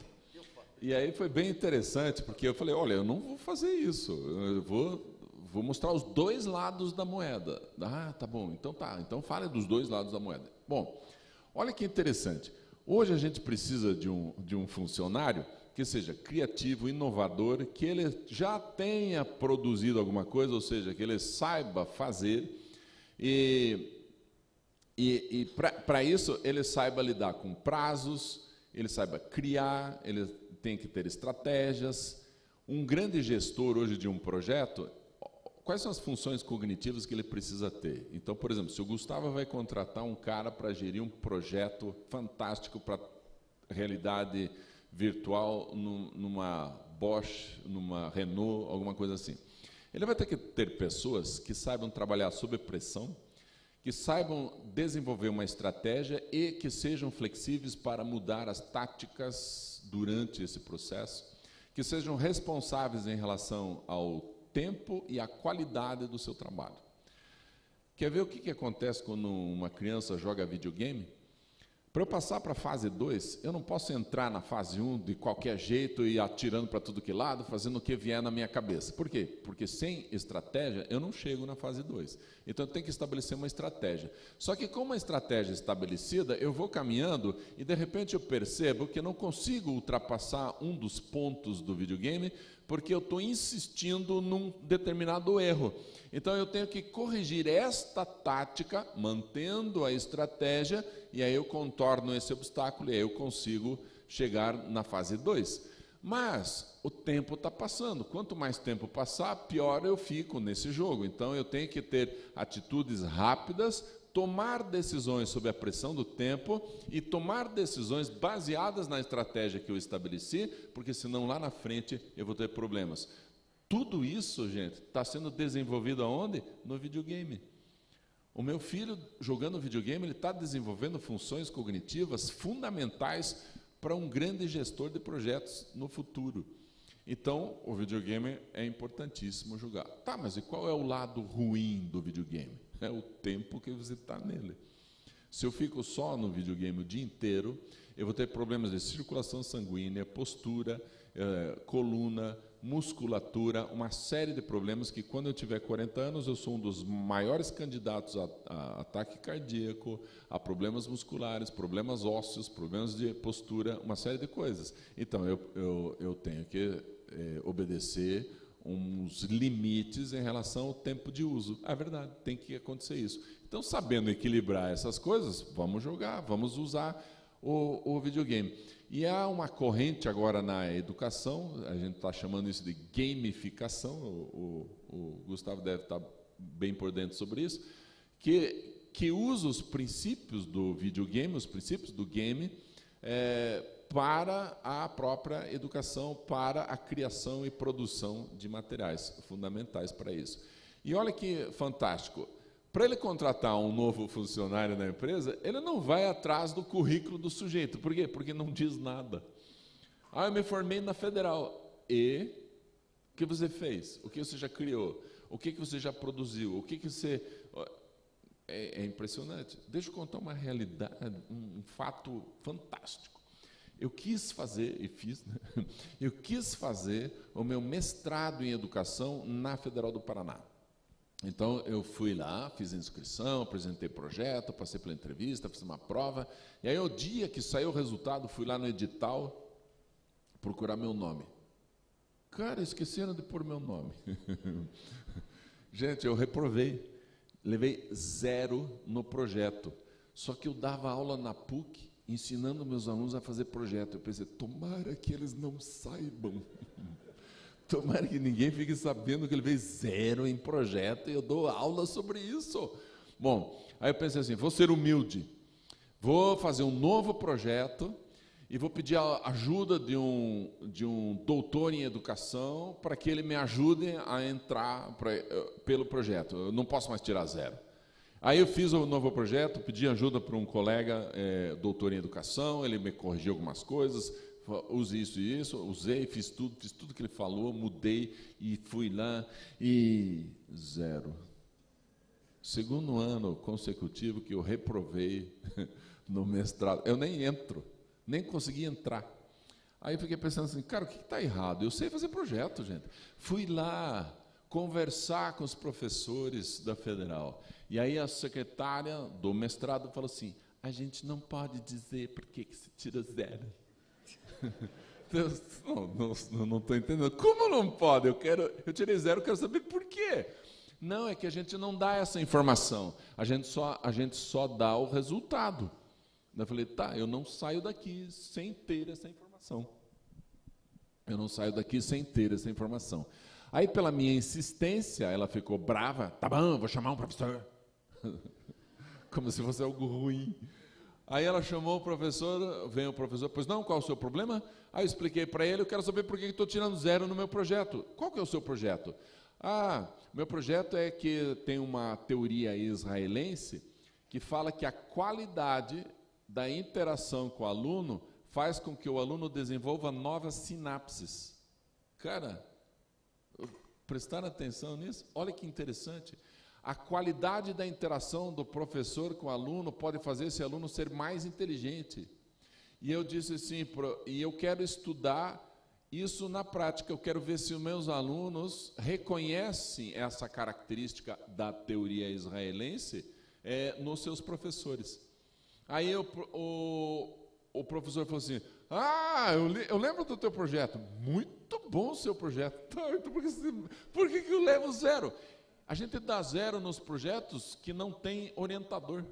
E aí foi bem interessante, porque eu falei, olha, eu não vou fazer isso, eu vou mostrar os dois lados da moeda. Tá bom, então fale dos dois lados da moeda. Bom, olha que interessante, hoje a gente precisa de um funcionário que seja criativo, inovador, que ele já tenha produzido alguma coisa, ou seja, que ele saiba fazer, e para isso ele saiba lidar com prazos, ele saiba criar, ele tem que ter estratégias. Um grande gestor hoje de um projeto, quais são as funções cognitivas que ele precisa ter? Então, por exemplo, se o Gustavo vai contratar um cara para gerir um projeto fantástico para realidade virtual numa Bosch, numa Renault, alguma coisa assim, ele vai ter que ter pessoas que saibam trabalhar sob pressão, que saibam desenvolver uma estratégia e que sejam flexíveis para mudar as táticas durante esse processo, que sejam responsáveis em relação ao tempo e à qualidade do seu trabalho. Quer ver o que acontece quando uma criança joga videogame? Para eu passar para a fase 2, eu não posso entrar na fase 1 de qualquer jeito e atirando para tudo que lado, fazendo o que vier na minha cabeça. Por quê? Porque sem estratégia eu não chego na fase 2. Então eu tenho que estabelecer uma estratégia. Só que com uma estratégia estabelecida, eu vou caminhando e de repente eu percebo que eu não consigo ultrapassar um dos pontos do videogame porque eu estou insistindo num determinado erro. Então eu tenho que corrigir esta tática, mantendo a estratégia, e aí eu contorno esse obstáculo e aí eu consigo chegar na fase 2. Mas o tempo está passando. Quanto mais tempo passar, pior eu fico nesse jogo. Então eu tenho que ter atitudes rápidas, tomar decisões sob a pressão do tempo e tomar decisões baseadas na estratégia que eu estabeleci, porque senão lá na frente eu vou ter problemas. Tudo isso, gente, está sendo desenvolvido aonde? No videogame. O meu filho, jogando videogame, ele está desenvolvendo funções cognitivas fundamentais para um grande gestor de projetos no futuro. Então, o videogame é importantíssimo jogar. Tá, mas e qual é o lado ruim do videogame? É o tempo que você está nele. Se eu fico só no videogame o dia inteiro, eu vou ter problemas de circulação sanguínea, postura, coluna, musculatura, uma série de problemas que quando eu tiver 40 anos eu sou um dos maiores candidatos a ataque cardíaco, a problemas musculares, problemas ósseos, problemas de postura, uma série de coisas. Então eu tenho que obedecer uns limites em relação ao tempo de uso. É verdade, tem que acontecer isso. Então, sabendo equilibrar essas coisas, vamos jogar, vamos usar o videogame. E há uma corrente agora na educação, a gente está chamando isso de gamificação, o Gustavo deve estar bem por dentro sobre isso, que usa os princípios do videogame, os princípios do game, para a própria educação, para a criação e produção de materiais fundamentais para isso. E olha que fantástico, para ele contratar um novo funcionário na empresa, ele não vai atrás do currículo do sujeito. Por quê? Porque não diz nada. Eu me formei na Federal. E que você fez? O que você já criou? O que você já produziu? O que você... É impressionante. Deixa eu contar uma realidade, um fato fantástico. Eu quis fazer, e fiz, né? Eu quis fazer o meu mestrado em educação na Federal do Paraná. Então, eu fui lá, fiz a inscrição, apresentei projeto, passei pela entrevista, fiz uma prova, e aí, o dia que saiu o resultado, fui lá no edital procurar meu nome. Cara, esqueceram de pôr meu nome. Gente, eu reprovei. Levei 0 no projeto. Só que eu dava aula na PUC, ensinando meus alunos a fazer projeto. Eu pensei, tomara que eles não saibam. Tomara que ninguém fique sabendo que ele fez 0 em projeto e eu dou aula sobre isso. Bom, aí eu pensei assim, vou ser humilde. Vou fazer um novo projeto e vou pedir a ajuda de um doutor em educação para que ele me ajude a entrar pelo projeto. Eu não posso mais tirar 0. Aí eu fiz um novo projeto, pedi ajuda para um colega doutor em educação, ele me corrigiu algumas coisas, use isso e isso, usei, fiz tudo que ele falou, mudei e fui lá e 0. Segundo ano consecutivo que eu reprovei no mestrado, eu nem entro. Nem consegui entrar. Aí eu fiquei pensando assim, cara, o que está errado? Eu sei fazer projeto, gente. Fui lá conversar com os professores da Federal. E aí a secretária do mestrado falou assim, a gente não pode dizer por que se tira 0. Não estou entendendo. Como não pode? Eu tirei 0, quero saber por quê. Não, é que a gente não dá essa informação. A gente só dá o resultado. Eu falei, tá, eu não saio daqui sem ter essa informação. Eu não saio daqui sem ter essa informação. Aí, pela minha insistência, ela ficou brava. Tá bom, vou chamar um professor. Como se fosse algo ruim. Aí ela chamou o professor, vem o professor, pois não, qual é o seu problema? Aí eu expliquei para ele, eu quero saber por que estou tirando 0 no meu projeto. Qual que é o seu projeto? Meu projeto é que tem uma teoria israelense que fala que a qualidade da interação com o aluno faz com que o aluno desenvolva novas sinapses. Cara, prestaram atenção nisso? Olha que interessante. A qualidade da interação do professor com o aluno pode fazer esse aluno ser mais inteligente. E eu disse assim, e eu quero estudar isso na prática, eu quero ver se os meus alunos reconhecem essa característica da teoria israelense nos seus professores. Aí o professor falou assim, eu lembro do teu projeto, muito bom o seu projeto. Tá, então por que eu levo 0? A gente dá 0 nos projetos que não tem orientador.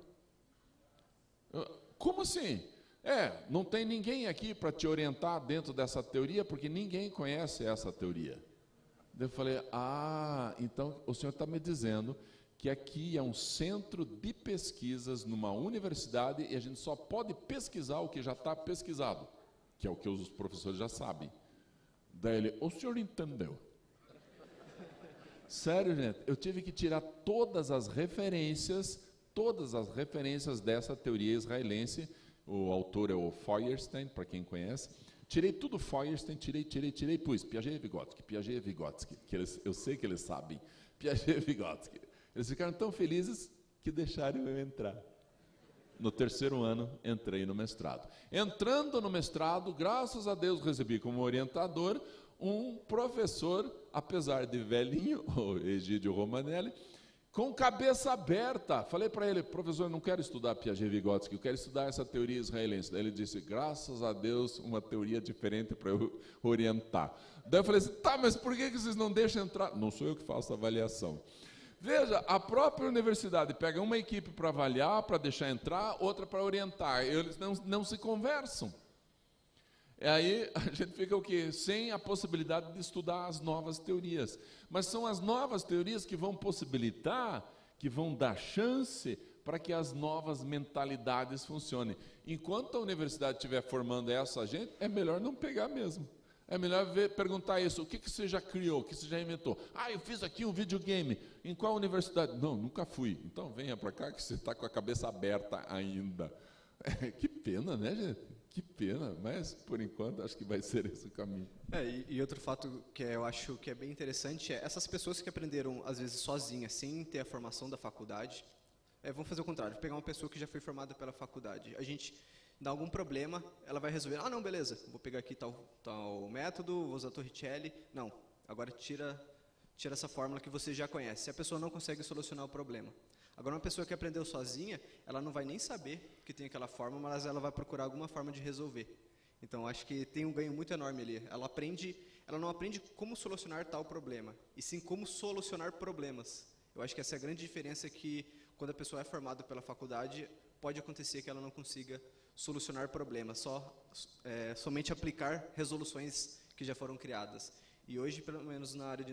Como assim? Não tem ninguém aqui para te orientar dentro dessa teoria, porque ninguém conhece essa teoria. Eu falei, então o senhor está me dizendo que aqui é um centro de pesquisas numa universidade e a gente só pode pesquisar o que já está pesquisado, que é o que os professores já sabem. Daí ele, o senhor entendeu? Sério, gente, eu tive que tirar todas as referências dessa teoria israelense. O autor é o Feuerstein, para quem conhece. Tirei tudo Feuerstein, tirei, pus Piaget e Vygotsky, que eu sei que eles sabem, Piaget e Vygotsky. Eles ficaram tão felizes que deixaram eu entrar. No 3º ano, entrei no mestrado. Entrando no mestrado, graças a Deus, recebi como orientador um professor, apesar de velhinho, o Egídio Romanelli, com cabeça aberta. Falei para ele, professor, eu não quero estudar Piaget e Vygotsky, eu quero estudar essa teoria israelense. Daí ele disse, graças a Deus, uma teoria diferente para eu orientar. Daí eu falei assim, tá, mas por que vocês não deixam entrar? Não sou eu que faço a avaliação. Veja, a própria universidade pega uma equipe para avaliar, para deixar entrar, outra para orientar. Eles não se conversam. E aí a gente fica o quê? Sem a possibilidade de estudar as novas teorias. Mas são as novas teorias que vão possibilitar, que vão dar chance para que as novas mentalidades funcionem. Enquanto a universidade estiver formando essa gente, é melhor não pegar mesmo. É melhor perguntar isso, o que você já criou, o que você já inventou? Eu fiz aqui um videogame. Em qual universidade? Não, nunca fui. Então venha para cá que você está com a cabeça aberta ainda. Que pena, né, gente? Que pena, mas por enquanto acho que vai ser esse o caminho. E outro fato que eu acho que é bem interessante é essas pessoas que aprenderam, às vezes, sozinhas, sem ter a formação da faculdade, vamos fazer o contrário, pegar uma pessoa que já foi formada pela faculdade. A gente dá algum problema, ela vai resolver, não, beleza, vou pegar aqui tal método, vou usar Torricelli. Não, agora tira essa fórmula que você já conhece. A pessoa não consegue solucionar o problema. Agora, uma pessoa que aprendeu sozinha, ela não vai nem saber que tem aquela fórmula, mas ela vai procurar alguma forma de resolver. Então, acho que tem um ganho muito enorme ali. Ela não aprende como solucionar tal problema, e sim como solucionar problemas. Eu acho que essa é a grande diferença, que quando a pessoa é formada pela faculdade, pode acontecer que ela não consiga solucionar problemas, somente aplicar resoluções que já foram criadas. E hoje, pelo menos na área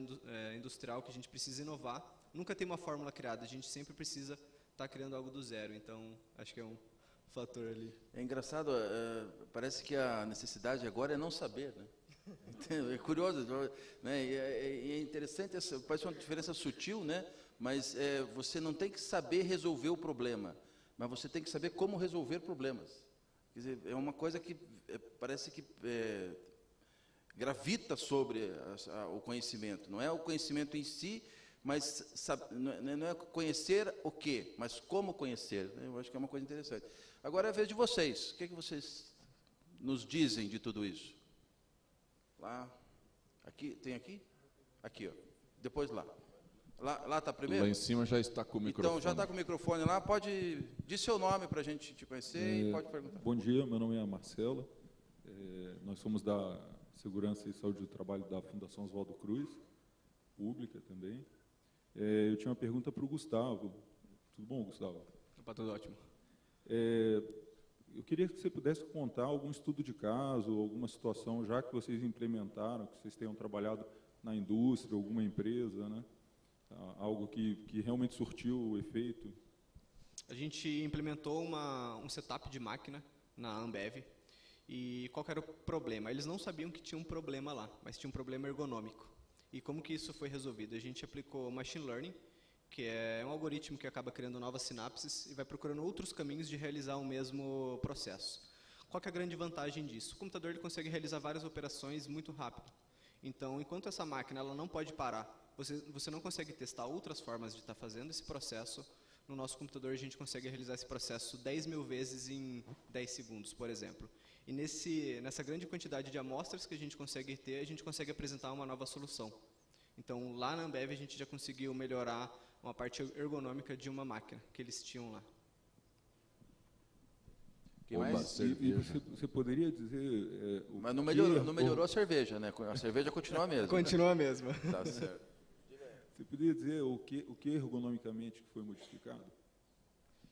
industrial, que a gente precisa inovar, nunca tem uma fórmula criada, a gente sempre precisa estar criando algo do zero. Então, acho que é um fator ali. É engraçado, parece que a necessidade agora é não saber, né? É curioso, né? E é interessante, parece uma diferença sutil, né? Mas você não tem que saber resolver o problema, mas você tem que saber como resolver problemas. Quer dizer, é uma coisa que parece que gravita sobre o conhecimento. Não é o conhecimento em si, mas não é conhecer o quê, mas como conhecer. Eu acho que é uma coisa interessante. Agora é a vez de vocês. O que é que vocês nos dizem de tudo isso? Lá, aqui, tem aqui? Aqui, ó. Depois lá. Lá está primeiro? Lá em cima já está com o microfone. Então, já está com o microfone lá. Pode dizer seu nome para a gente te conhecer e pode perguntar. Bom dia, meu nome é Marcela. Nós somos da Segurança e Saúde do Trabalho da Fundação Oswaldo Cruz, pública também. Eu tinha uma pergunta para o Gustavo. Tudo bom, Gustavo? Opa, tudo ótimo. Eu queria que você pudesse contar algum estudo de caso, alguma situação, já que vocês implementaram, que vocês tenham trabalhado na indústria, alguma empresa, né? Algo que realmente surtiu o efeito. A gente implementou um setup de máquina na Ambev. E qual que era o problema? Eles não sabiam que tinha um problema lá, mas tinha um problema ergonômico. E como que isso foi resolvido? A gente aplicou machine learning, que é um algoritmo que acaba criando novas sinapses e vai procurando outros caminhos de realizar o mesmo processo. Qual que é a grande vantagem disso? O computador ele consegue realizar várias operações muito rápido. Então, enquanto essa máquina ela não pode parar, você não consegue testar outras formas de estar fazendo esse processo. No nosso computador, a gente consegue realizar esse processo 10.000 vezes em 10 segundos, por exemplo. E nessa grande quantidade de amostras que a gente consegue ter, a gente consegue apresentar uma nova solução. Então, lá na Ambev, a gente já conseguiu melhorar uma parte ergonômica de uma máquina que eles tinham lá. Que mais? E você poderia dizer... Mas não melhorou a cerveja, né? A cerveja continua a mesma. Continua a mesma. Tá certo. Você poderia dizer o que ergonomicamente foi modificado?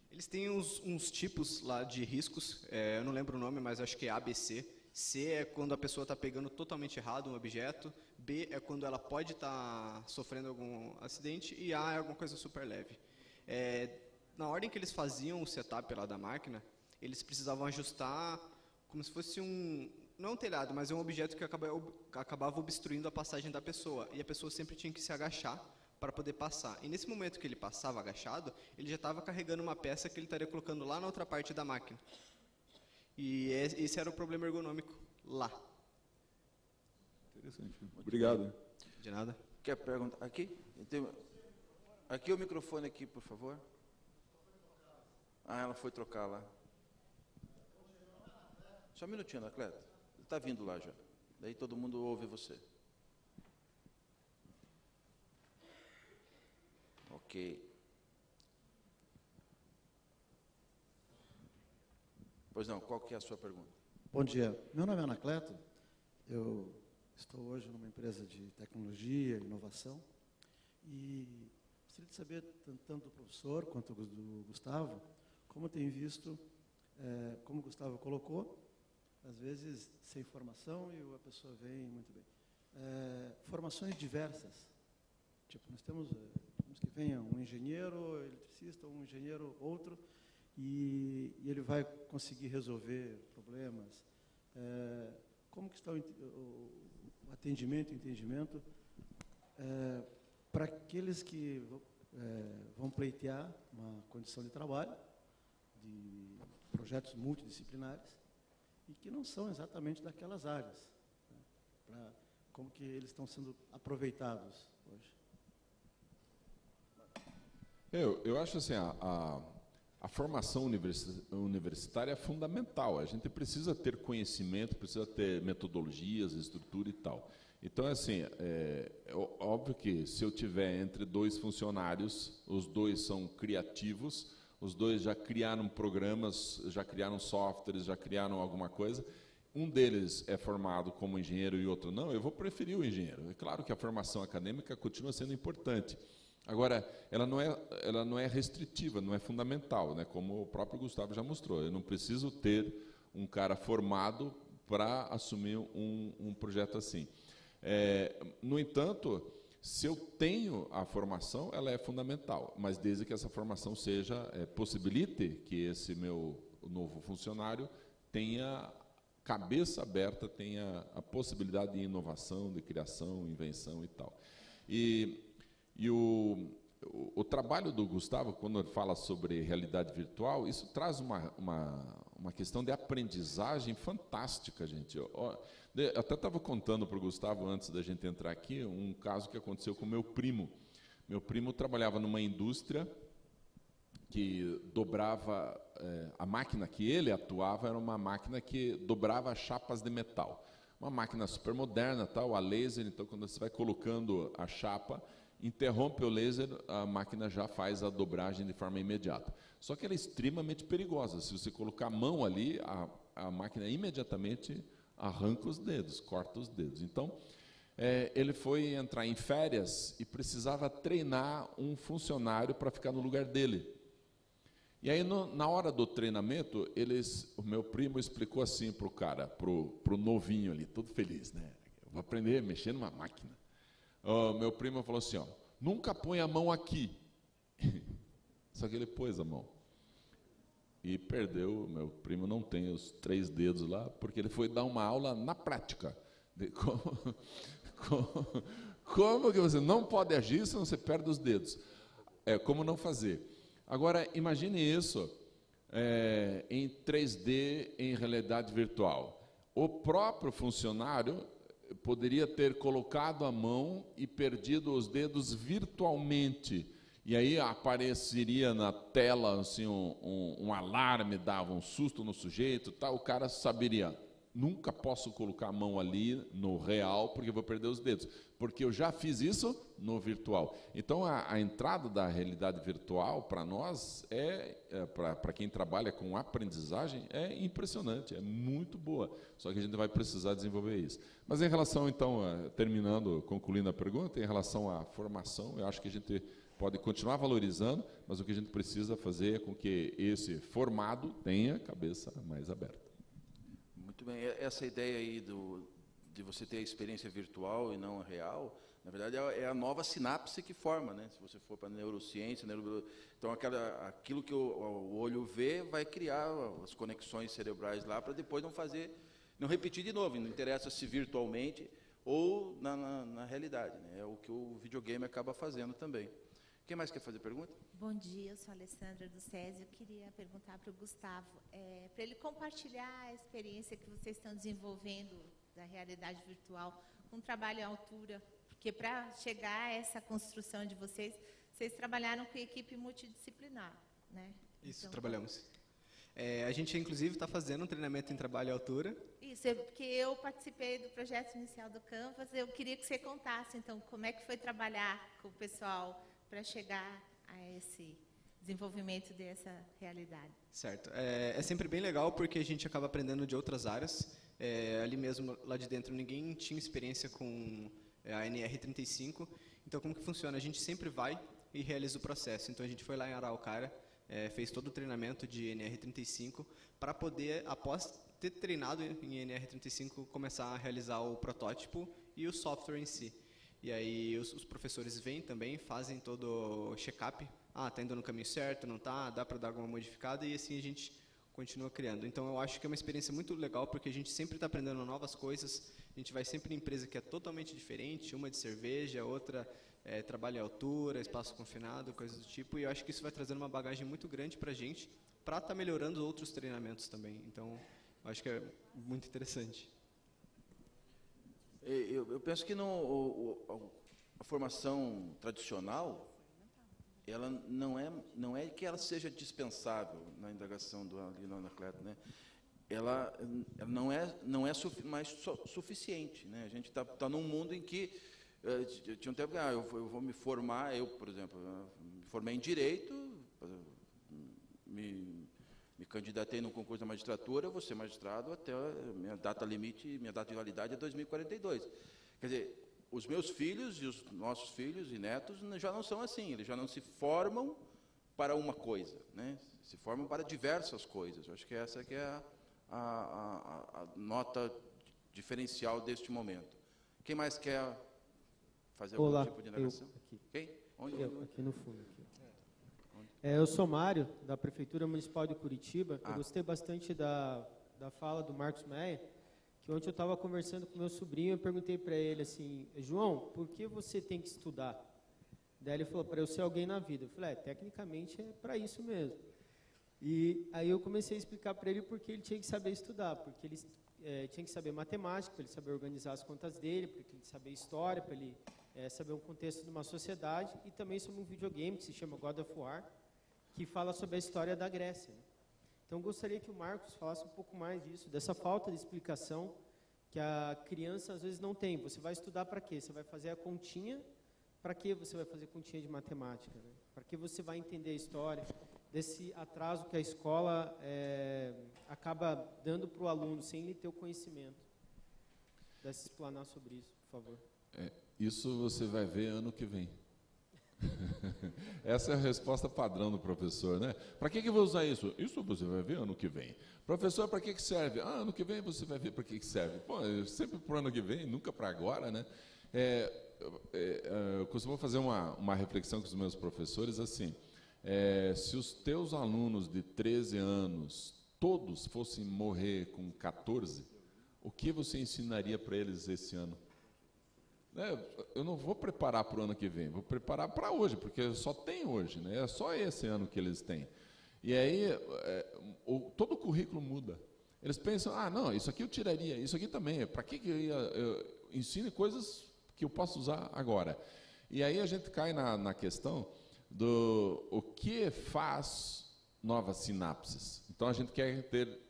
Eles têm uns tipos lá de riscos, eu não lembro o nome, mas acho que é A, B, C. C é quando a pessoa está pegando totalmente errado um objeto, B é quando ela pode estar sofrendo algum acidente, e A é alguma coisa super leve. Na ordem que eles faziam o setup lá da máquina, eles precisavam ajustar como se fosse não um telhado, mas um objeto que acabava obstruindo a passagem da pessoa, e a pessoa sempre tinha que se agachar para poder passar. E nesse momento que ele passava agachado, ele já estava carregando uma peça que ele estaria colocando lá na outra parte da máquina. E esse era o problema ergonômico lá. Interessante. Obrigado. De nada. Quer perguntar? Aqui? Aqui o microfone aqui, por favor. Ela foi trocar lá. Só um minutinho, Anacleto. Ele está vindo lá já. Daí todo mundo ouve você. Ok. Pois não, qual que é a sua pergunta? Bom dia. Meu nome é Anacleto. Eu estou hoje numa empresa de tecnologia e inovação. E gostaria de saber, tanto do professor quanto do Gustavo, como tem visto, como o Gustavo colocou, às vezes sem formação e a pessoa vem muito bem. Formações diversas. Tipo, nós temos que venha um engenheiro eletricista, um engenheiro outro, e ele vai conseguir resolver problemas. Como que está o atendimento, o entendimento para aqueles que vão pleitear uma condição de trabalho, de projetos multidisciplinares, e que não são exatamente daquelas áreas, né? Como que eles estão sendo aproveitados hoje. Eu acho assim, a formação universitária é fundamental. A gente precisa ter conhecimento, precisa ter metodologias, estrutura e tal. Então, assim, óbvio que se eu tiver entre 2 funcionários, os 2 são criativos, os 2 já criaram programas, já criaram softwares, já criaram alguma coisa, um deles é formado como engenheiro e outro não, eu vou preferir o engenheiro. É claro que a formação acadêmica continua sendo importante. Agora, ela não é restritiva, não é fundamental, né? Como o próprio Gustavo já mostrou. Eu não preciso ter um cara formado para assumir um projeto assim. No entanto, se eu tenho a formação, ela é fundamental, mas desde que essa formação possibilite que esse meu novo funcionário tenha cabeça aberta, tenha a possibilidade de inovação, de criação, invenção e tal. E o trabalho do Gustavo, quando ele fala sobre realidade virtual, isso traz uma questão de aprendizagem fantástica, gente. Eu até estava contando para o Gustavo, antes da gente entrar aqui, um caso que aconteceu com meu primo. Meu primo trabalhava numa indústria que dobrava, a máquina que ele atuava era uma máquina que dobrava chapas de metal. Uma máquina super moderna, tal, a laser, então quando você vai colocando a chapa, interrompe o laser, a máquina já faz a dobragem de forma imediata. Só que ela é extremamente perigosa. Se você colocar a mão ali, a máquina imediatamente arranca os dedos, corta os dedos. Então, ele foi entrar em férias e precisava treinar um funcionário para ficar no lugar dele. E aí, na hora do treinamento, o meu primo explicou assim para o cara, para o novinho ali, todo feliz, né? Eu vou aprender a mexer numa máquina. O meu primo falou assim, nunca põe a mão aqui. Só que ele pôs a mão. E perdeu, meu primo não tem os 3 dedos lá, porque ele foi dar uma aula na prática. De como que você não pode agir, senão você perde os dedos. Como não fazer. Agora, imagine isso em 3D, em realidade virtual. O próprio funcionário poderia ter colocado a mão e perdido os dedos virtualmente. E aí apareceria na tela assim, um alarme, dava um susto no sujeito, tal. O cara saberia, nunca posso colocar a mão ali no real, porque vou perder os dedos. Porque eu já fiz isso no virtual. Então, a entrada da realidade virtual, para nós, para quem trabalha com aprendizagem, é impressionante, é muito boa. Só que a gente vai precisar desenvolver isso. Mas em relação, então, concluindo a pergunta, em relação à formação, eu acho que a gente pode continuar valorizando, mas o que a gente precisa fazer é com que esse formado tenha a cabeça mais aberta. Muito bem. Essa ideia aí de você ter a experiência virtual e não a real, na verdade, é a nova sinapse que forma, né? Se você for para a neurociência, então aquilo que o olho vê vai criar as conexões cerebrais lá para depois não repetir de novo, não interessa se virtualmente ou na realidade, né? É o que o videogame acaba fazendo também. Quem mais quer fazer pergunta? Bom dia, eu sou a Alessandra do SESI. Eu queria perguntar para o Gustavo, para ele compartilhar a experiência que vocês estão desenvolvendo da realidade virtual, um trabalho à altura, porque para chegar a essa construção de vocês trabalharam com equipe multidisciplinar, né? Isso, então, trabalhamos. A gente, inclusive, está fazendo um treinamento em trabalho à altura. Isso, porque eu participei do projeto inicial do Canvas, eu queria que você contasse, então, como é que foi trabalhar com o pessoal para chegar a esse desenvolvimento dessa realidade. Certo. É sempre bem legal porque a gente acaba aprendendo de outras áreas. Ali mesmo, lá de dentro, ninguém tinha experiência com a NR35. Então, como que funciona? A gente sempre vai e realiza o processo. Então, a gente foi lá em Araucária, fez todo o treinamento de NR35 para poder, após ter treinado em NR35, começar a realizar o protótipo e o software em si. E aí os professores vêm também, fazem todo o check-up. Está indo no caminho certo, não está? Dá para dar alguma modificada? E assim a gente continua criando. Então eu acho que é uma experiência muito legal, porque a gente sempre está aprendendo novas coisas. A gente vai sempre em empresa que é totalmente diferente, uma de cerveja, outra trabalho em altura, espaço confinado, coisas do tipo. E eu acho que isso vai trazendo uma bagagem muito grande para a gente, para estar melhorando outros treinamentos também. Então Acho que é muito interessante. Eu penso que a formação tradicional, ela não é que ela seja dispensável na indagação do Anacleto, né? Ela não é mais suficiente, né? A gente está num mundo em que tinha um tempo que eu vou me formar, por exemplo, me formei em Direito, me candidatei no concurso da magistratura, eu vou ser magistrado até minha data limite, minha data de validade é 2042. Quer dizer, os meus filhos e os nossos filhos e netos já não são assim, eles já não se formam para uma coisa, né? Se formam para diversas coisas. Eu acho que essa que é a nota diferencial deste momento. Quem mais quer fazer algum tipo de indagação? Quem? Onde? Aqui no fundo. Aqui. Eu sou Mário, da Prefeitura Municipal de Curitiba. Eu gostei bastante da fala do Marcos Meyer, que ontem eu estava conversando com meu sobrinho, eu perguntei para ele assim, João, por que você tem que estudar? Daí ele falou, para eu ser alguém na vida. Eu falei, tecnicamente é para isso mesmo. E aí eu comecei a explicar para ele porque ele tinha que saber estudar, porque ele tinha que saber matemática, para ele saber organizar as contas dele, para ele saber história, para ele saber o contexto de uma sociedade, e também sobre um videogame que se chama God of War, que fala sobre a história da Grécia. Então, gostaria que o Marcos falasse um pouco mais disso, dessa falta de explicação que a criança às vezes não tem. Você vai estudar para quê? Você vai fazer a continha, para que você vai fazer continha de matemática? Né? Para que você vai entender a história? Desse atraso que a escola acaba dando para o aluno, sem ele ter o conhecimento. Pudesse explanar sobre isso, por favor. Isso você vai ver ano que vem. Essa é a resposta padrão do professor, né? Para que eu vou usar isso? Isso você vai ver ano que vem. Professor, para que serve? Ano que vem você vai ver para que serve. Pô, sempre para o ano que vem, nunca para agora, né? Eu costumo fazer uma reflexão com os meus professores assim, se os teus alunos de 13 anos, todos fossem morrer com 14, o que você ensinaria para eles esse ano? Eu não vou preparar para o ano que vem, vou preparar para hoje, porque só tem hoje, né? É só esse ano que eles têm. E aí, todo o currículo muda. Eles pensam, não, isso aqui eu tiraria, isso aqui também, para que eu ensine coisas que eu posso usar agora? E aí a gente cai na questão do o que faz novas sinapses. Então, a gente quer ter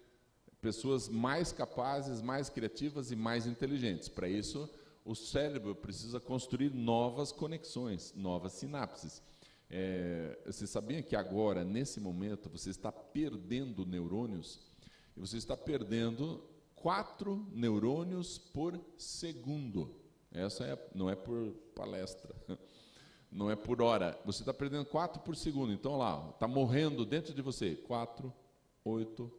pessoas mais capazes, mais criativas e mais inteligentes. Para isso, o cérebro precisa construir novas conexões, novas sinapses. Você sabia que agora, nesse momento, você está perdendo neurônios? E você está perdendo 4 neurônios por segundo. Essa não é por palestra, não é por hora. Você está perdendo 4 por segundo. Então, lá, está morrendo dentro de você. 4, 8,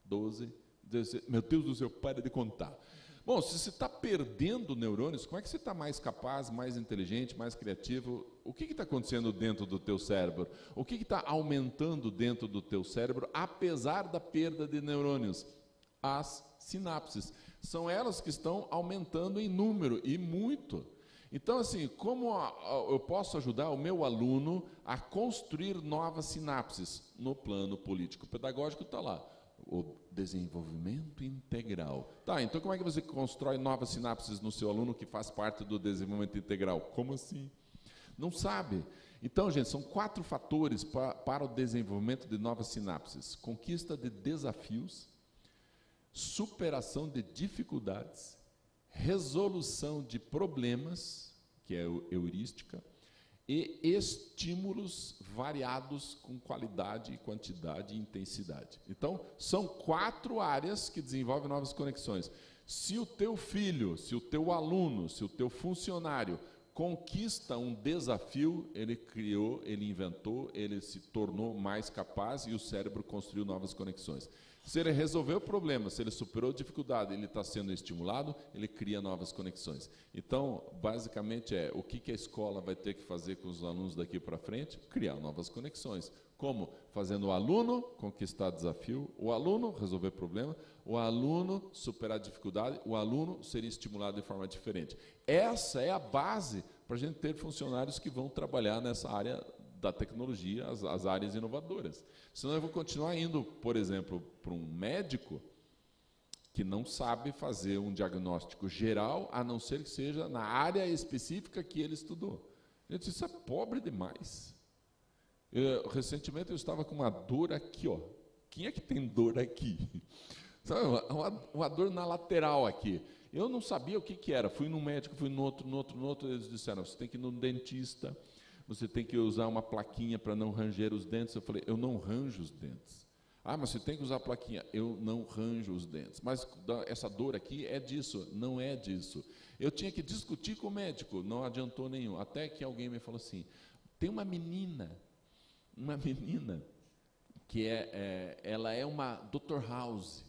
12, 16. Meu Deus do céu, para de contar. Bom, se você está perdendo neurônios, como é que você está mais capaz, mais inteligente, mais criativo? O que está acontecendo dentro do teu cérebro? O que está aumentando dentro do teu cérebro, apesar da perda de neurônios? As sinapses. São elas que estão aumentando em número, e muito. Então, assim, como eu posso ajudar o meu aluno a construir novas sinapses? No plano político-pedagógico está lá. O desenvolvimento integral. Tá, então como é que você constrói novas sinapses no seu aluno que faz parte do desenvolvimento integral? Como assim? Não sabe. Então, gente, são 4 fatores para o desenvolvimento de novas sinapses. Conquista de desafios, superação de dificuldades, resolução de problemas, que é heurística, e estímulos variados com qualidade, quantidade e intensidade. Então, são 4 áreas que desenvolvem novas conexões. Se o teu filho, se o teu aluno, se o teu funcionário conquista um desafio, ele criou, ele inventou, ele se tornou mais capaz e o cérebro construiu novas conexões. Se ele resolveu o problema, se ele superou a dificuldade, ele está sendo estimulado, ele cria novas conexões. Então, basicamente o que a escola vai ter que fazer com os alunos daqui para frente? Criar novas conexões. Como? Fazendo o aluno conquistar desafio, o aluno resolver problema, o aluno superar dificuldade, o aluno ser estimulado de forma diferente. Essa é a base para a gente ter funcionários que vão trabalhar nessa área da tecnologia, as áreas inovadoras. Senão eu vou continuar indo, por exemplo, para um médico, que não sabe fazer um diagnóstico geral, a não ser que seja na área específica que ele estudou. Gente, isso é pobre demais. Recentemente eu estava com uma dor aqui, ó. Quem é que tem dor aqui? Sabe, uma dor na lateral aqui. Eu não sabia o que era. Fui num médico, fui no outro. Eles disseram, você tem que ir no dentista, você tem que usar uma plaquinha para não ranger os dentes. Eu falei, eu não ranjo os dentes. Ah, mas você tem que usar a plaquinha. Eu não ranjo os dentes. Mas essa dor aqui é disso, não é disso. Eu tinha que discutir com o médico, não adiantou nenhum. Até que alguém me falou assim, tem uma menina que ela é uma Dr. House.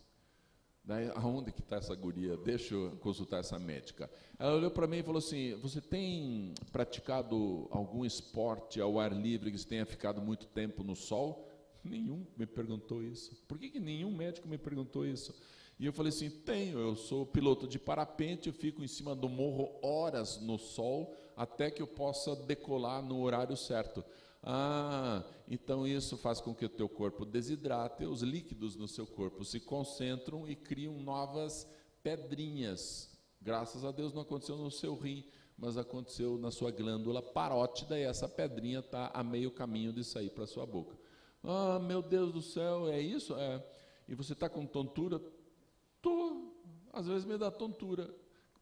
Daí, aonde que está essa guria? Deixa eu consultar essa médica. Ela olhou para mim e falou assim, você tem praticado algum esporte ao ar livre que você tenha ficado muito tempo no sol? Nenhum me perguntou isso. Por que nenhum médico me perguntou isso? E eu falei assim, tenho, eu sou piloto de parapente, eu fico em cima do morro horas no sol, até que eu possa decolar no horário certo. Ah, então isso faz com que o teu corpo desidrate, os líquidos no seu corpo se concentram e criam novas pedrinhas. Graças a Deus não aconteceu no seu rim, mas aconteceu na sua glândula parótida, e essa pedrinha está a meio caminho de sair para a sua boca. Ah, meu Deus do céu, é isso? É. E você está com tontura? Tô. Às vezes me dá tontura.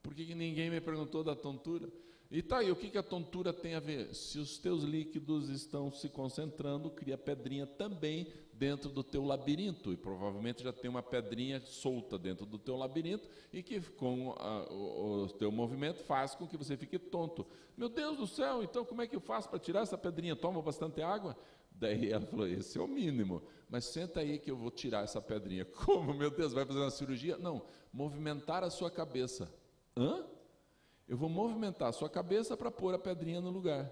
Por que ninguém me perguntou da tontura? E tá aí, o que a tontura tem a ver? Se os teus líquidos estão se concentrando, cria pedrinha também dentro do teu labirinto, e provavelmente já tem uma pedrinha solta dentro do teu labirinto, e que com o teu movimento faz com que você fique tonto. Meu Deus do céu, então como é que eu faço para tirar essa pedrinha? Toma bastante água? Daí ela falou, esse é o mínimo, mas senta aí que eu vou tirar essa pedrinha. Como, meu Deus, vai fazer uma cirurgia? Não, movimentar a sua cabeça. Hã? Eu vou movimentar a sua cabeça para pôr a pedrinha no lugar.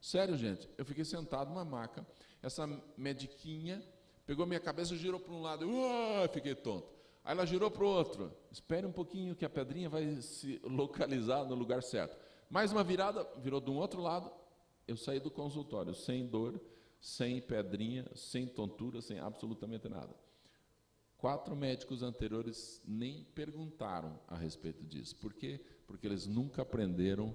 Sério, gente, eu fiquei sentado numa maca, essa mediquinha pegou minha cabeça e girou para um lado, eu fiquei tonto. Aí ela girou para o outro, espere um pouquinho que a pedrinha vai se localizar no lugar certo. Mais uma virada, virou de um outro lado, eu saí do consultório sem dor, sem pedrinha, sem tontura, sem absolutamente nada. 4 médicos anteriores nem perguntaram a respeito disso. Por quê? Porque eles nunca aprenderam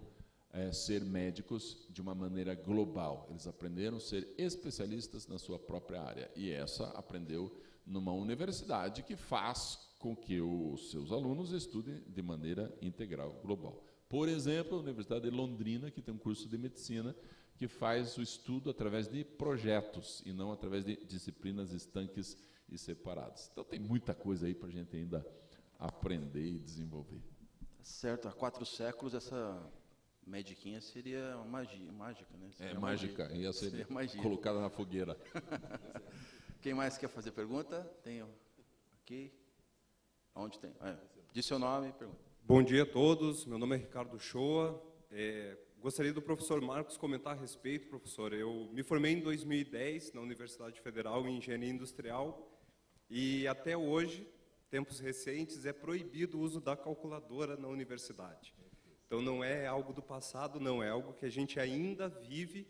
a ser médicos de uma maneira global. Eles aprenderam a ser especialistas na sua própria área. E essa aprendeu numa universidade que faz com que os seus alunos estudem de maneira integral, global. Por exemplo, a Universidade de Londrina, que tem um curso de medicina, que faz o estudo através de projetos e não através de disciplinas estanques e separadas. Então tem muita coisa aí para a gente ainda aprender e desenvolver. Certo, há 4 séculos essa mediquinha seria mágica, né? Seria mágica, ia ser colocada na fogueira. Quem mais quer fazer pergunta? Tem aqui. Onde tem? Diz seu nome e pergunta. Bom dia a todos, meu nome é Ricardo Shoa. Gostaria do professor Marcos comentar a respeito, professor. Eu me formei em 2010 na Universidade Federal em Engenharia Industrial e até hoje, tempos recentes, é proibido o uso da calculadora na universidade. Então não é algo do passado, não, é algo que a gente ainda vive,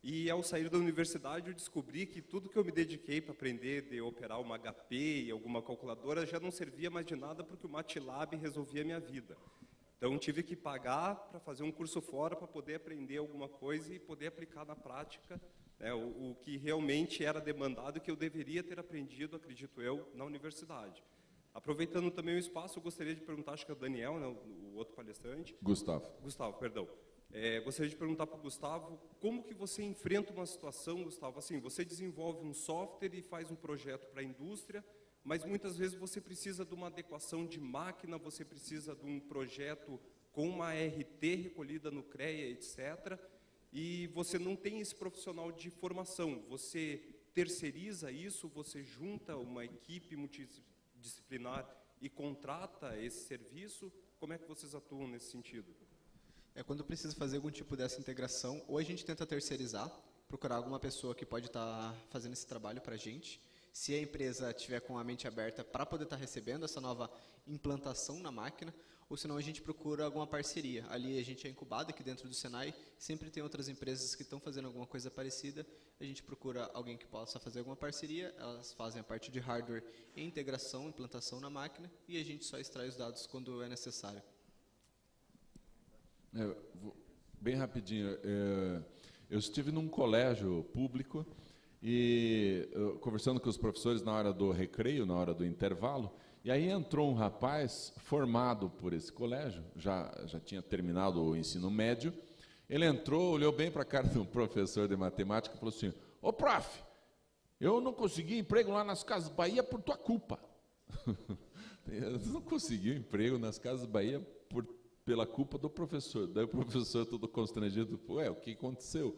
e ao sair da universidade eu descobri que tudo que eu me dediquei para aprender de operar uma HP e alguma calculadora já não servia mais de nada porque o MATLAB resolvia a minha vida. Então tive que pagar para fazer um curso fora para poder aprender alguma coisa e poder aplicar na prática, né, o que realmente era demandado e que eu deveria ter aprendido, acredito eu, na universidade. Aproveitando também o espaço, eu gostaria de perguntar, acho que é o Daniel, né, o outro palestrante. Gustavo, perdão. Gostaria de perguntar para o Gustavo, como que você enfrenta uma situação, Gustavo, assim, você desenvolve um software e faz um projeto para a indústria, mas muitas vezes você precisa de uma adequação de máquina, você precisa de um projeto com uma RT recolhida no CREA, etc., e você não tem esse profissional de formação, você terceiriza isso, você junta uma equipe multidisciplinar e contrata esse serviço, como é que vocês atuam nesse sentido? Quando precisa fazer algum tipo dessa integração, ou a gente tenta terceirizar, procurar alguma pessoa que pode estar fazendo esse trabalho para a gente, se a empresa tiver com a mente aberta para poder estar recebendo essa nova implantação na máquina, ou senão a gente procura alguma parceria. Ali a gente é incubado aqui dentro do Senai, sempre tem outras empresas que estão fazendo alguma coisa parecida, a gente procura alguém que possa fazer alguma parceria, elas fazem a parte de hardware e integração, implantação na máquina, e a gente só extrai os dados quando é necessário. Bem rapidinho, eu estive num colégio público e conversando com os professores na hora do recreio, na hora do intervalo, e aí entrou um rapaz formado por esse colégio, já tinha terminado o ensino médio. Ele entrou, olhou bem para a cara do professor de matemática e falou assim: ô prof, eu não consegui emprego lá nas Casas Bahia por tua culpa. Eu não consegui emprego nas Casas Bahia pela culpa do professor. Daí o professor, todo constrangido, o que aconteceu?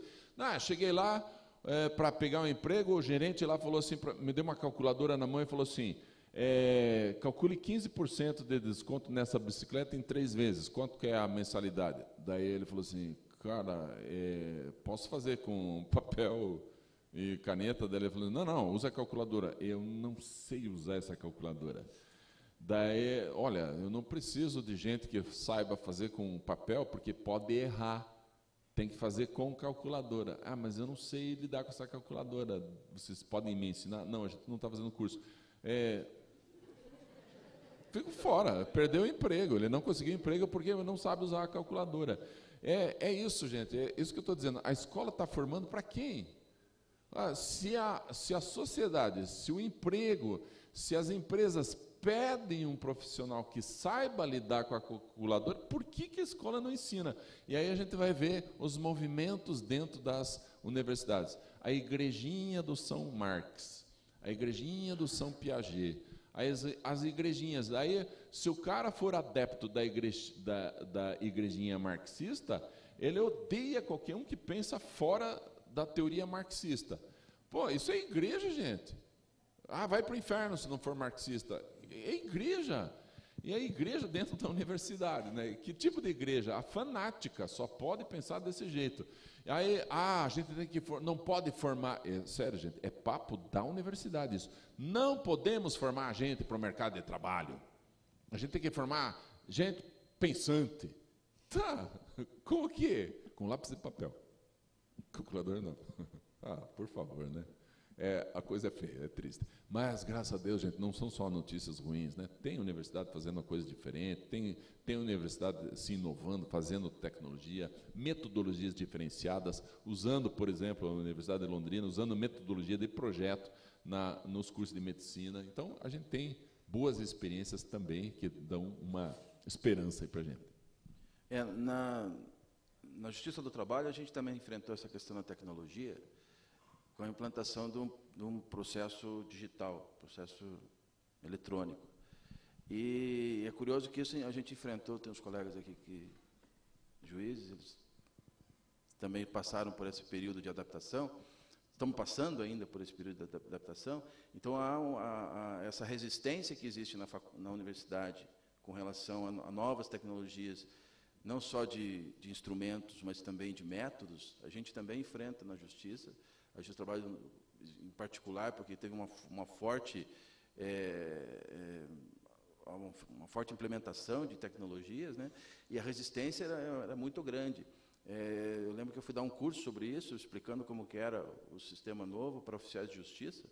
Cheguei lá para pegar um emprego, o gerente lá falou assim, me deu uma calculadora na mão e falou assim, calcule 15% de desconto nessa bicicleta em 3 vezes, quanto que é a mensalidade? Daí ele falou assim, cara, posso fazer com papel e caneta? Daí ele falou, não, usa a calculadora. Eu não sei usar essa calculadora. Daí, olha, eu não preciso de gente que saiba fazer com papel, porque pode errar. Tem que fazer com calculadora. Mas eu não sei lidar com essa calculadora. Vocês podem me ensinar? Não, a gente não está fazendo curso. Fico fora, perdeu o emprego. Ele não conseguiu emprego porque não sabe usar a calculadora. É isso, gente, é isso que eu estou dizendo. A escola está formando para quem? Se a sociedade, se o emprego, se as empresas pedem um profissional que saiba lidar com a calculadora, por que a escola não ensina? E aí a gente vai ver os movimentos dentro das universidades. A igrejinha do São Marx, a igrejinha do São Piaget, as igrejinhas. Aí, se o cara for adepto da igrejinha marxista, ele odeia qualquer um que pensa fora da teoria marxista. Isso é igreja, gente. Vai para o inferno se não for marxista. É igreja. E a igreja dentro da universidade, né? Que tipo de igreja? A fanática, só pode pensar desse jeito. Aí, a gente tem que não pode formar, sério, gente, é papo da universidade isso. Não podemos formar gente para o mercado de trabalho. A gente tem que formar gente pensante. Com o quê? Com lápis e papel. Calculadora não. Por favor, né? A coisa é feia, é triste. Mas, graças a Deus, gente, não são só notícias ruins, né? Tem universidade fazendo uma coisa diferente, tem universidade se inovando, fazendo tecnologia, metodologias diferenciadas, usando, por exemplo, a Universidade de Londrina, usando metodologia de projeto nos cursos de medicina. Então, a gente tem boas experiências também que dão uma esperança aí para a gente. Na Justiça do Trabalho, a gente também enfrentou essa questão da tecnologia, com a implantação de um processo digital, processo eletrônico. E é curioso que isso a gente enfrentou, tem uns colegas aqui juízes, eles também passaram por esse período de adaptação, estamos passando ainda por esse período de adaptação, então há essa resistência que existe na universidade com relação a novas tecnologias, não só de instrumentos, mas também de métodos, a gente também enfrenta na Justiça. A Justiça do Trabalho, em particular, porque teve uma forte implementação de tecnologias, né? E a resistência era muito grande. Eu lembro que eu fui dar um curso sobre isso, explicando como que era o sistema novo para oficiais de justiça,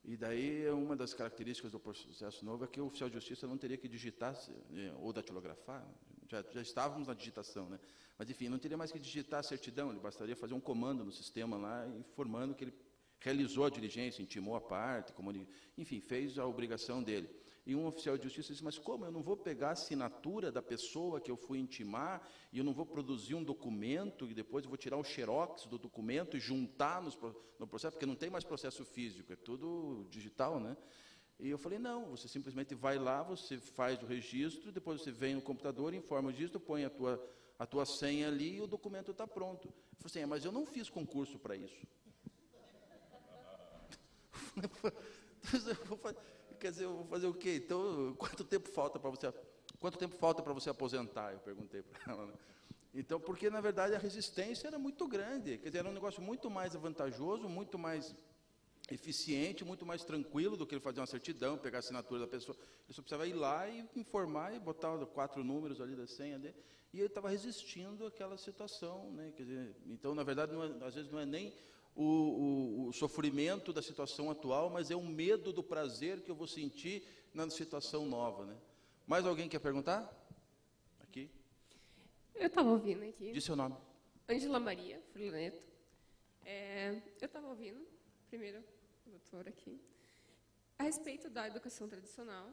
e daí uma das características do processo novo é que o oficial de justiça não teria que digitar ou datilografar, já estávamos na digitação, né? Mas, enfim, não teria mais que digitar a certidão, ele bastaria fazer um comando no sistema lá, informando que ele realizou a diligência, intimou a parte, enfim, fez a obrigação dele. E um oficial de justiça disse, mas como? Eu não vou pegar a assinatura da pessoa que eu fui intimar e eu não vou produzir um documento e depois eu vou tirar o xerox do documento e juntar no processo, porque não tem mais processo físico, é tudo digital, né? E eu falei, não, você simplesmente vai lá, você faz o registro, depois você vem no computador, informa o registro, põe a tua senha ali e o documento está pronto. Eu falei assim, mas eu não fiz concurso para isso. Quer dizer, eu vou fazer o quê? Então, quanto tempo falta para você aposentar? Eu perguntei para ela, né? Então, porque, na verdade, a resistência era muito grande. Quer dizer, era um negócio muito mais vantajoso, muito mais eficiente, muito mais tranquilo do que ele fazer uma certidão, pegar a assinatura da pessoa. Ele só precisava ir lá e informar e botar 4 números ali da senha dele. E ele estava resistindo àquela situação, né? Quer dizer, então, na verdade, às vezes não é nem o sofrimento da situação atual, mas é o medo do prazer que eu vou sentir na situação nova, né? Mais alguém quer perguntar? Aqui. Eu estava ouvindo aqui. Diz seu nome. Ângela Maria Furlaneto. Eu estava ouvindo, primeiro, o doutor aqui, a respeito da educação tradicional,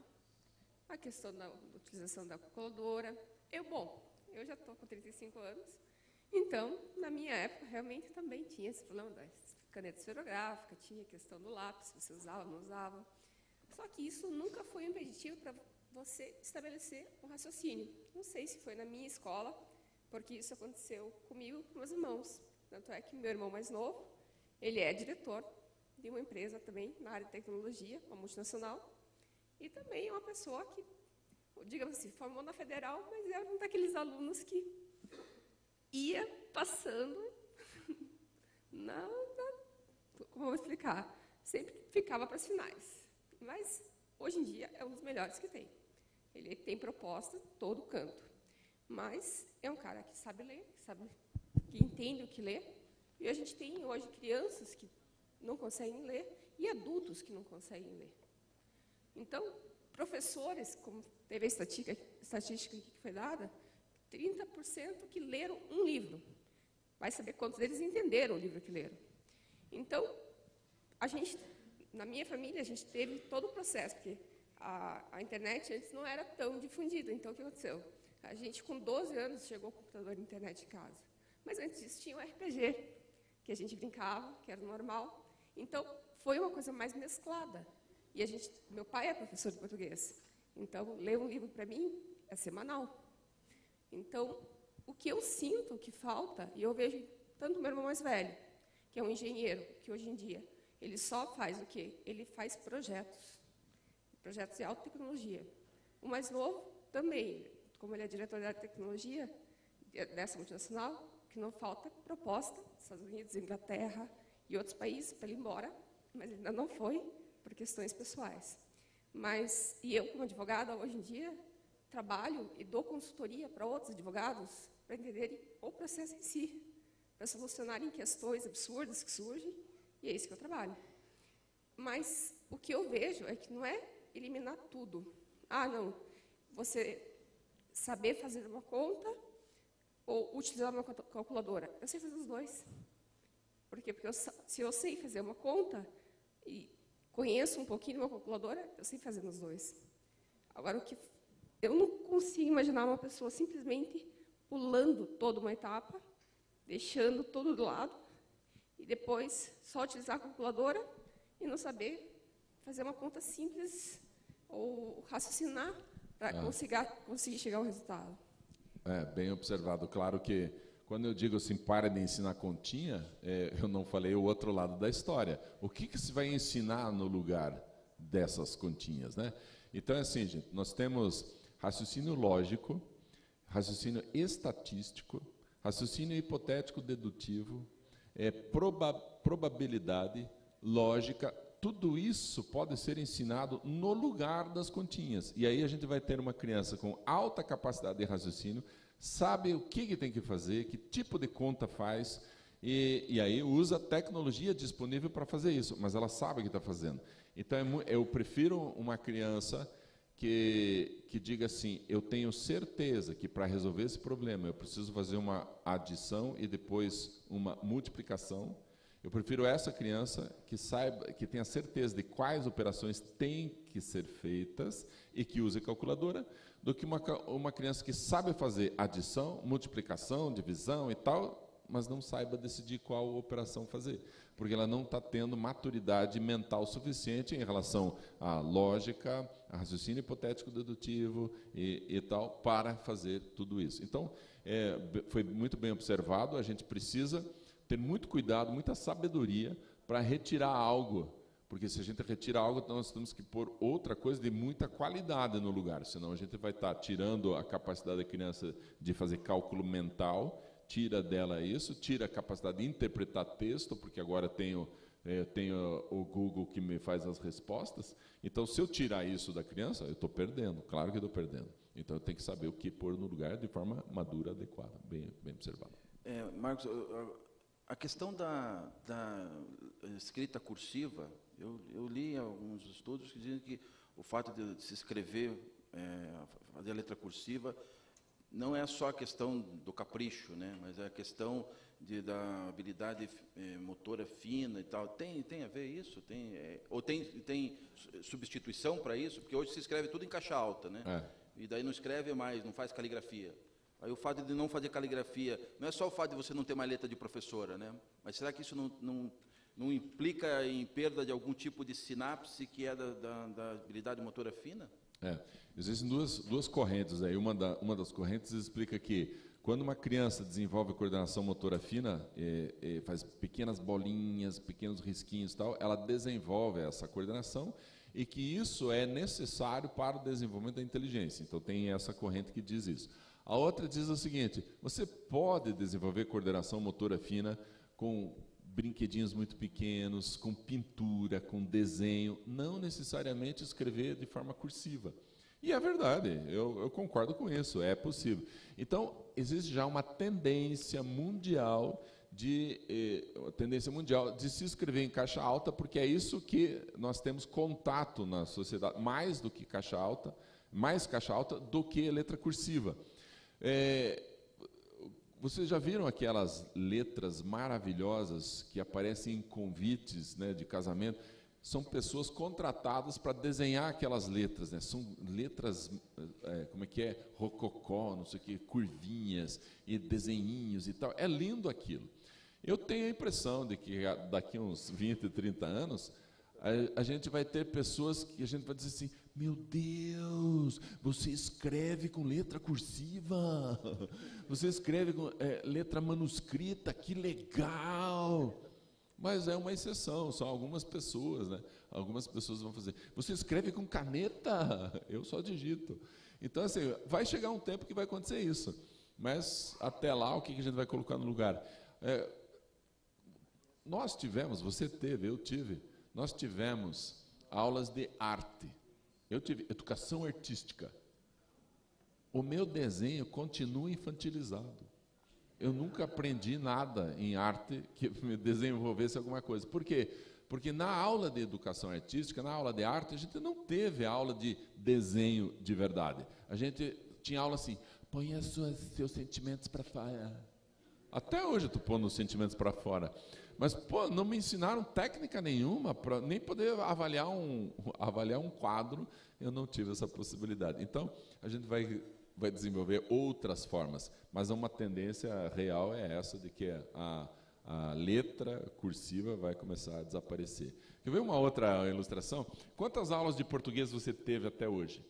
a questão da utilização da calculadora. Eu já estou com 35 anos, então, na minha época, realmente também tinha esse problema da caneta esferográfica, tinha a questão do lápis, você usava, não usava. Só que isso nunca foi um impeditivo para você estabelecer um raciocínio. Não sei se foi na minha escola, porque isso aconteceu comigo e com meus irmãos. Tanto é que meu irmão mais novo, ele é diretor de uma empresa também na área de tecnologia, uma multinacional, e também é uma pessoa que, digamos assim, formou na Federal, mas era um daqueles alunos que ia passando como eu vou explicar, sempre ficava para as finais. Mas, hoje em dia, é um dos melhores que tem. Ele tem proposta todo canto. Mas é um cara que sabe ler, que entende o que lê. E a gente tem hoje crianças que não conseguem ler e adultos que não conseguem ler. Então, professores, como teve a estatística que foi dada, 30% que leram um livro. Vai saber quantos deles entenderam o livro que leram. Então, na minha família, a gente teve todo o processo, porque a internet antes não era tão difundida. Então, o que aconteceu? A gente, com 12 anos, chegou com o computador e internet em casa. Mas antes disso, tinha o RPG, que a gente brincava, que era normal. Então, foi uma coisa mais mesclada. E meu pai é professor de português. Então, ler um livro para mim é semanal. Então, o que eu sinto que falta, e eu vejo tanto meu irmão mais velho, que é um engenheiro, que hoje em dia, ele só faz o quê? Ele faz projetos de alta tecnologia. O mais novo também, como ele é diretor da tecnologia dessa multinacional, que não falta proposta, Estados Unidos, Inglaterra e outros países para ele ir embora, mas ainda não foi, por questões pessoais. E eu, como advogada, hoje em dia, trabalho e dou consultoria para outros advogados para entenderem o processo em si, para solucionarem questões absurdas que surgem, e é isso que eu trabalho. Mas o que eu vejo é que não é eliminar tudo. Não, você saber fazer uma conta ou utilizar uma calculadora. Eu sei fazer os dois. Por quê? Porque se eu sei fazer uma conta e conheço um pouquinho de uma calculadora, eu sei fazer nos dois. Agora, eu não consigo imaginar uma pessoa simplesmente pulando toda uma etapa, deixando tudo do lado, e depois só utilizar a calculadora e não saber fazer uma conta simples ou raciocinar para conseguir chegar ao resultado. Bem observado. Claro que, quando eu digo assim, para de ensinar continha, eu não falei o outro lado da história. O que se vai ensinar no lugar dessas continhas, né? Então, é assim, gente, nós temos raciocínio lógico, raciocínio estatístico, raciocínio hipotético dedutivo, probabilidade, lógica. Tudo isso pode ser ensinado no lugar das continhas. E aí a gente vai ter uma criança com alta capacidade de raciocínio, sabe o que tem que fazer, que tipo de conta faz, e aí usa a tecnologia disponível para fazer isso, mas ela sabe o que está fazendo. Então, eu prefiro uma criança que diga assim, eu tenho certeza que para resolver esse problema eu preciso fazer uma adição e depois uma multiplicação. Eu prefiro essa criança que tenha certeza de quais operações têm que ser feitas e que use calculadora, do que uma criança que sabe fazer adição, multiplicação, divisão e tal, mas não saiba decidir qual operação fazer, porque ela não está tendo maturidade mental suficiente em relação à lógica, a raciocínio hipotético dedutivo e tal, para fazer tudo isso. Então, foi muito bem observado, a gente precisa ter muito cuidado, muita sabedoria para retirar algo, porque se a gente retira algo, nós temos que pôr outra coisa de muita qualidade no lugar, senão a gente vai estar tirando a capacidade da criança de fazer cálculo mental, tira dela isso, tira a capacidade de interpretar texto, porque agora tenho eu tenho o Google que me faz as respostas. Então, se eu tirar isso da criança, eu estou perdendo, claro que estou perdendo. Então, eu tenho que saber o que pôr no lugar de forma madura, adequada, bem observado. Marcos, a questão da escrita cursiva, eu li alguns estudos que dizem que o fato de se escrever, fazer a letra cursiva, não é só a questão do capricho, né, mas é a questão da habilidade motora fina e tal. Tem a ver isso? Ou tem substituição para isso? Porque hoje se escreve tudo em caixa alta, né? E daí não escreve mais, não faz caligrafia. Aí o fato de não fazer caligrafia, não é só o fato de você não ter uma letra de professora, né? Mas será que isso não implica em perda de algum tipo de sinapse que é da habilidade motora fina? Existem duas correntes aí. Uma das correntes explica que quando uma criança desenvolve coordenação motora fina, faz pequenas bolinhas, pequenos risquinhos e tal, ela desenvolve essa coordenação e que isso é necessário para o desenvolvimento da inteligência. Então tem essa corrente que diz isso. A outra diz o seguinte: você pode desenvolver coordenação motora fina com brinquedinhos muito pequenos, com pintura, com desenho, não necessariamente escrever de forma cursiva. E é verdade, eu concordo com isso, é possível. Então, existe já uma tendência mundial de se escrever em caixa alta, porque é isso que nós temos contato na sociedade, mais caixa alta do que letra cursiva. Vocês já viram aquelas letras maravilhosas que aparecem em convites, né, de casamento? São pessoas contratadas para desenhar aquelas letras, né? São letras, rococó, não sei o que, curvinhas e desenhinhos e tal. É lindo aquilo. Eu tenho a impressão de que daqui a uns 20, 30 anos, a gente vai ter pessoas que a gente vai dizer assim: meu Deus, você escreve com letra cursiva, você escreve com letra manuscrita, que legal! Mas é uma exceção, são algumas pessoas, né? Algumas pessoas vão fazer. Você escreve com caneta? Eu só digito. Então, assim, vai chegar um tempo que vai acontecer isso. Mas, até lá, o que a gente vai colocar no lugar? Nós tivemos, você teve, eu tive, nós tivemos aulas de arte. Eu tive educação artística. O meu desenho continua infantilizado. Eu nunca aprendi nada em arte que me desenvolvesse alguma coisa. Por quê? Porque na aula de educação artística, na aula de arte, a gente não teve aula de desenho de verdade. A gente tinha aula assim: põe seus sentimentos para fora. Até hoje eu estou pondo os sentimentos para fora. Mas, não me ensinaram técnica nenhuma para nem poder avaliar um quadro. Eu não tive essa possibilidade. Então, a gente vai desenvolver outras formas, mas uma tendência real é essa de que a letra cursiva vai começar a desaparecer. Quer ver uma outra ilustração? Quantas aulas de português você teve até hoje?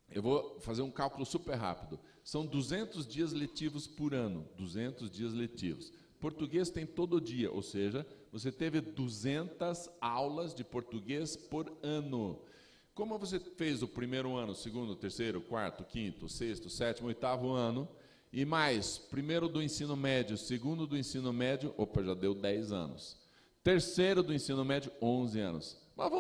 Eu vou fazer um cálculo super rápido. São 200 dias letivos por ano, 200 dias letivos. Português tem todo dia, ou seja, você teve 200 aulas de português por ano. Como você fez o primeiro ano, segundo, terceiro, quarto, quinto, sexto, sétimo, oitavo ano, e mais primeiro do ensino médio, segundo do ensino médio, já deu 10 anos. Terceiro do ensino médio, 11 anos. Mas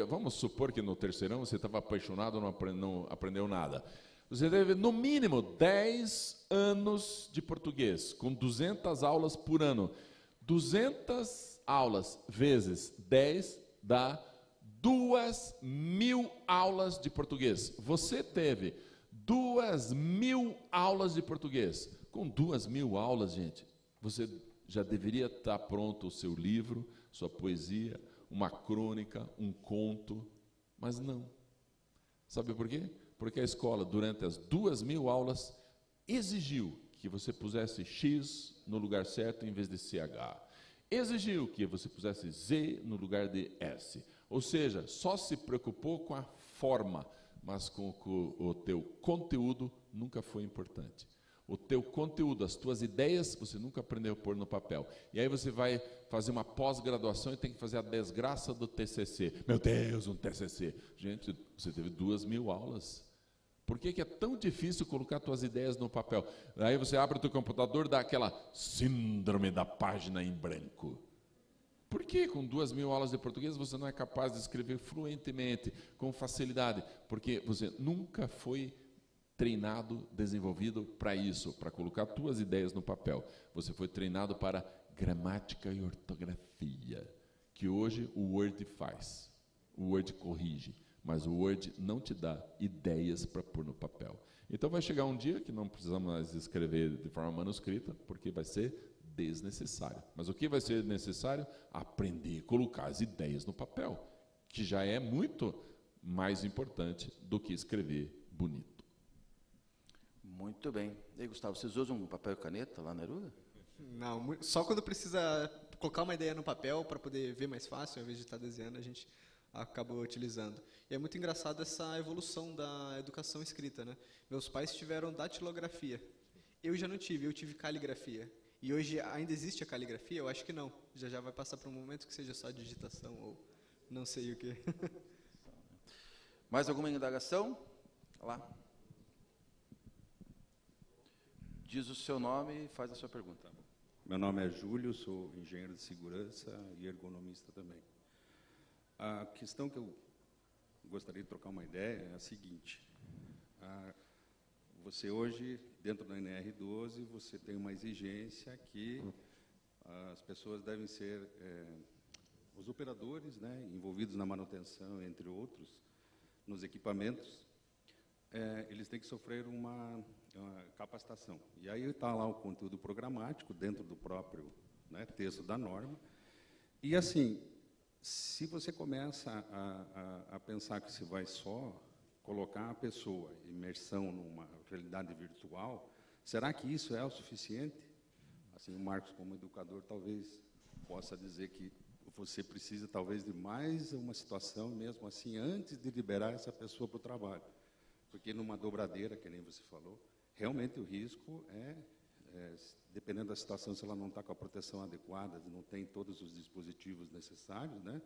vamos supor que no terceirão você estava apaixonado, não aprendeu nada. Você teve, no mínimo, 10 anos de português, com 200 aulas por ano. 200 aulas vezes 10 dá 2.000 aulas de português. Você teve 2.000 aulas de português. Com 2.000 aulas, gente, você já deveria estar pronto o seu livro, sua poesia, uma crônica, um conto, mas não. Sabe por quê? Porque a escola, durante as 2.000 aulas, exigiu que você pusesse X no lugar certo em vez de CH. Exigiu que você pusesse Z no lugar de S. Ou seja, só se preocupou com a forma, mas com o teu conteúdo nunca foi importante. O teu conteúdo, as tuas ideias, você nunca aprendeu a pôr no papel. E aí você vai fazer uma pós-graduação e tem que fazer a desgraça do TCC. Meu Deus, um TCC. Gente, você teve 2.000 aulas. Por que é tão difícil colocar tuas ideias no papel? Aí você abre o teu computador, dá aquela síndrome da página em branco. que com 2.000 aulas de português você não é capaz de escrever fluentemente, com facilidade? Porque você nunca foi treinado, desenvolvido para isso, para colocar suas ideias no papel. Você foi treinado para gramática e ortografia, que hoje o Word faz. O Word corrige, mas o Word não te dá ideias para pôr no papel. Então vai chegar um dia que não precisamos mais escrever de forma manuscrita, porque vai ser desnecessário. Mas o que vai ser necessário? Aprender a colocar as ideias no papel, que já é muito mais importante do que escrever bonito. Muito bem. E aí, Gustavo, vocês usam papel e caneta lá na Eruga? Não, só quando precisa colocar uma ideia no papel para poder ver mais fácil, ao invés de estar desenhando, a gente acabou utilizando. E é muito engraçado essa evolução da educação escrita, né? Meus pais tiveram datilografia. Eu já não tive, eu tive caligrafia. E hoje ainda existe a caligrafia? Eu acho que não. Já vai passar para um momento que seja só digitação ou não sei o quê. Mais alguma indagação? Lá. Diz o seu nome e faz a sua pergunta. Meu nome é Júlio, sou engenheiro de segurança e ergonomista também. A questão que eu gostaria de trocar uma ideia é a seguinte. Você hoje, dentro da NR12, você tem uma exigência que as pessoas devem ser, os operadores, né, envolvidos na manutenção, entre outros, nos equipamentos, eles têm que sofrer uma capacitação. E aí está lá o conteúdo programático dentro do próprio, né, texto da norma. E assim, se você começa a pensar que se vai só colocar a pessoa em imersão numa realidade virtual, será que isso é o suficiente? Assim, o Marcos, como educador, talvez possa dizer que você precisa, talvez, de mais uma situação, mesmo assim, antes de liberar essa pessoa para o trabalho. Porque numa dobradeira, que nem você falou, realmente o risco dependendo da situação, se ela não está com a proteção adequada, não tem todos os dispositivos necessários, né,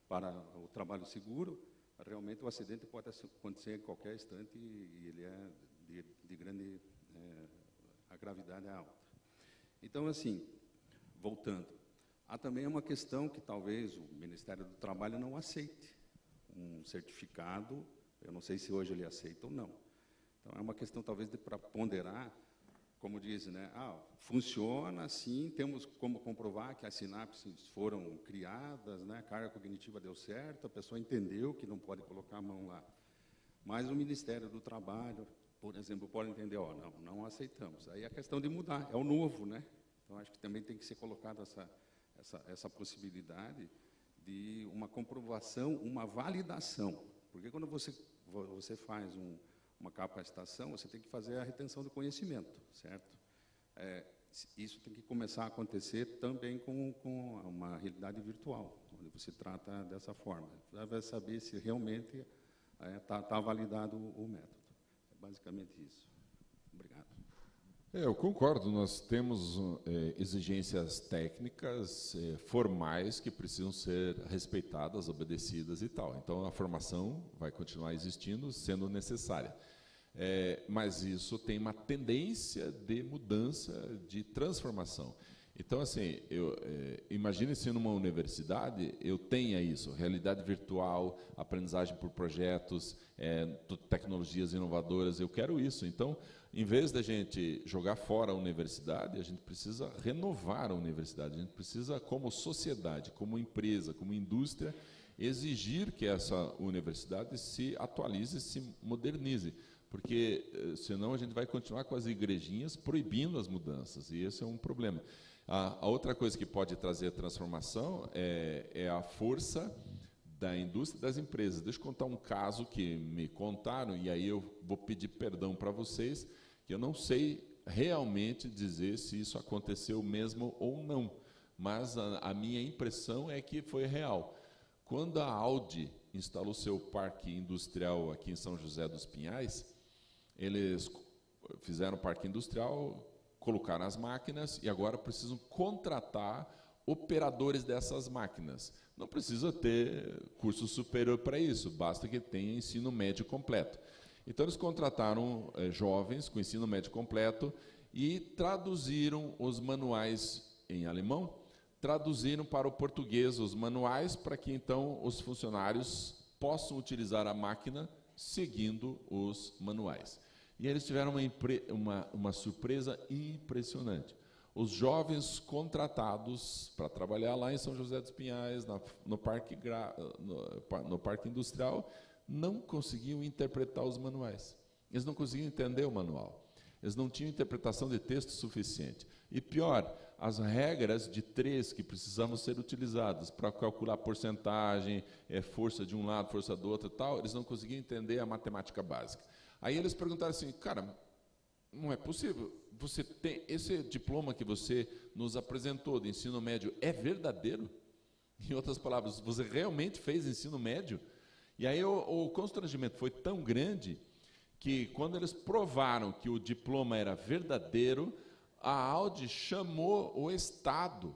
para o trabalho seguro, realmente o acidente pode acontecer em qualquer instante e ele é de grande... a gravidade é alta. Então, assim, voltando, há também uma questão que talvez o Ministério do Trabalho não aceite um certificado, eu não sei se hoje ele aceita ou não. Então, é uma questão, talvez, para ponderar, como diz, né? Funciona, sim, temos como comprovar que as sinapses foram criadas, né? A carga cognitiva deu certo, a pessoa entendeu que não pode colocar a mão lá. Mas o Ministério do Trabalho, por exemplo, pode entender, não aceitamos. Aí a questão de mudar, é o novo, né? Então, acho que também tem que ser colocada essa possibilidade de uma comprovação, uma validação. Porque quando você faz uma capacitação, você tem que fazer a retenção do conhecimento, certo? Isso tem que começar a acontecer também com uma realidade virtual, onde você trata dessa forma. Você vai saber se realmente está validado o método. É basicamente isso. Obrigado. Eu concordo, nós temos exigências técnicas, formais, que precisam ser respeitadas, obedecidas e tal. Então, a formação vai continuar existindo, sendo necessária. Mas isso tem uma tendência de mudança, de transformação. Então, assim, imagine se numa universidade eu tenha isso, realidade virtual, aprendizagem por projetos, tecnologias inovadoras, eu quero isso. Então, em vez da gente jogar fora a universidade, a gente precisa renovar a universidade, a gente precisa, como sociedade, como empresa, como indústria, exigir que essa universidade se atualize, se modernize, porque senão a gente vai continuar com as igrejinhas proibindo as mudanças, e esse é um problema. A outra coisa que pode trazer a transformação é a força da indústria e das empresas. Deixa eu contar um caso que me contaram, e aí eu vou pedir perdão para vocês, que eu não sei realmente dizer se isso aconteceu mesmo ou não, mas a minha impressão é que foi real. Quando a Audi instalou seu parque industrial aqui em São José dos Pinhais, eles fizeram o parque industrial, colocaram as máquinas e agora precisam contratar operadores dessas máquinas. Não precisa ter curso superior para isso, basta que tenha ensino médio completo. Então, eles contrataram jovens com ensino médio completo e traduziram os manuais em alemão traduziram para o português os manuais para que então os funcionários possam utilizar a máquina seguindo os manuais. E eles tiveram uma surpresa impressionante. Os jovens contratados para trabalhar lá em São José dos Pinhais, no Parque Industrial, não conseguiam interpretar os manuais. Eles não conseguiam entender o manual. Eles não tinham interpretação de texto suficiente. E pior, as regras de 3 que precisavam ser utilizadas para calcular porcentagem, força de um lado, força do outro e tal, eles não conseguiam entender a matemática básica. Aí eles perguntaram assim, cara, não é possível, você tem esse diploma que você nos apresentou de ensino médio, é verdadeiro? Em outras palavras, você realmente fez ensino médio? E aí o constrangimento foi tão grande que quando eles provaram que o diploma era verdadeiro, a Audi chamou o Estado,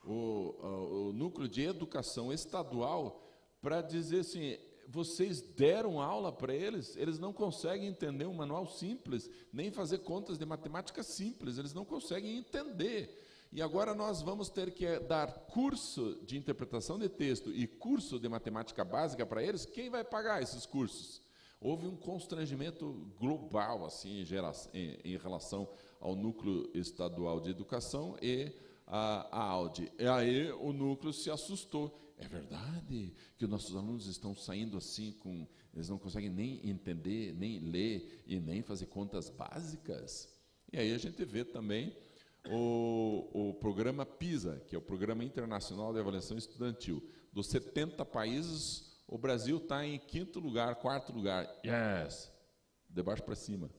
o núcleo de educação estadual, para dizer assim, vocês deram aula para eles, eles não conseguem entender um manual simples, nem fazer contas de matemática simples, eles não conseguem entender. E agora nós vamos ter que dar curso de interpretação de texto e curso de matemática básica para eles. Quem vai pagar esses cursos? Houve um constrangimento global assim, em relação ao núcleo estadual de educação e a Audi. E aí o núcleo se assustou. É verdade que os nossos alunos estão saindo assim, eles não conseguem nem entender, nem ler e nem fazer contas básicas? E aí a gente vê também o programa PISA, que é o Programa Internacional de Avaliação Estudantil. Dos 70 países, o Brasil está em 5º lugar, 4º lugar. Yes! De baixo para cima.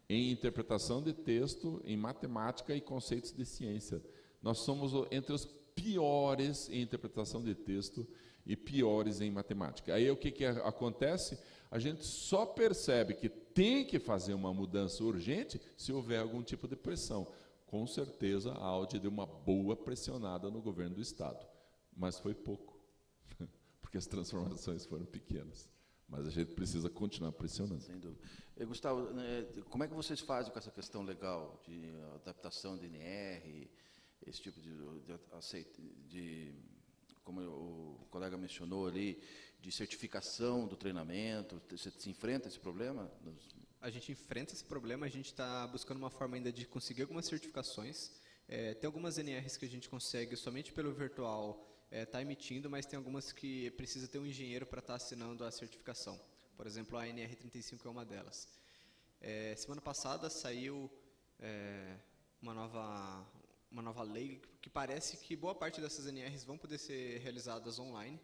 Em interpretação de texto, em matemática e conceitos de ciência. Nós somos entre os piores em interpretação de texto e piores em matemática. Aí o que acontece? A gente só percebe que tem que fazer uma mudança urgente se houver algum tipo de pressão. Com certeza a Audi deu uma boa pressionada no governo do Estado, mas foi pouco, porque as transformações foram pequenas. Mas a gente precisa continuar pressionando. Sem dúvida. Gustavo, como é que vocês fazem com essa questão legal de adaptação de NR, esse tipo de como o colega mencionou ali, de certificação do treinamento? Você se enfrenta esse problema? A gente enfrenta esse problema, a gente está buscando uma forma ainda de conseguir algumas certificações. Tem algumas NRs que a gente consegue somente pelo virtual tá emitindo, mas tem algumas que precisa ter um engenheiro para estar assinando a certificação. Por exemplo, a NR35 é uma delas. Semana passada saiu uma nova lei que parece que boa parte dessas NRs vão poder ser realizadas online.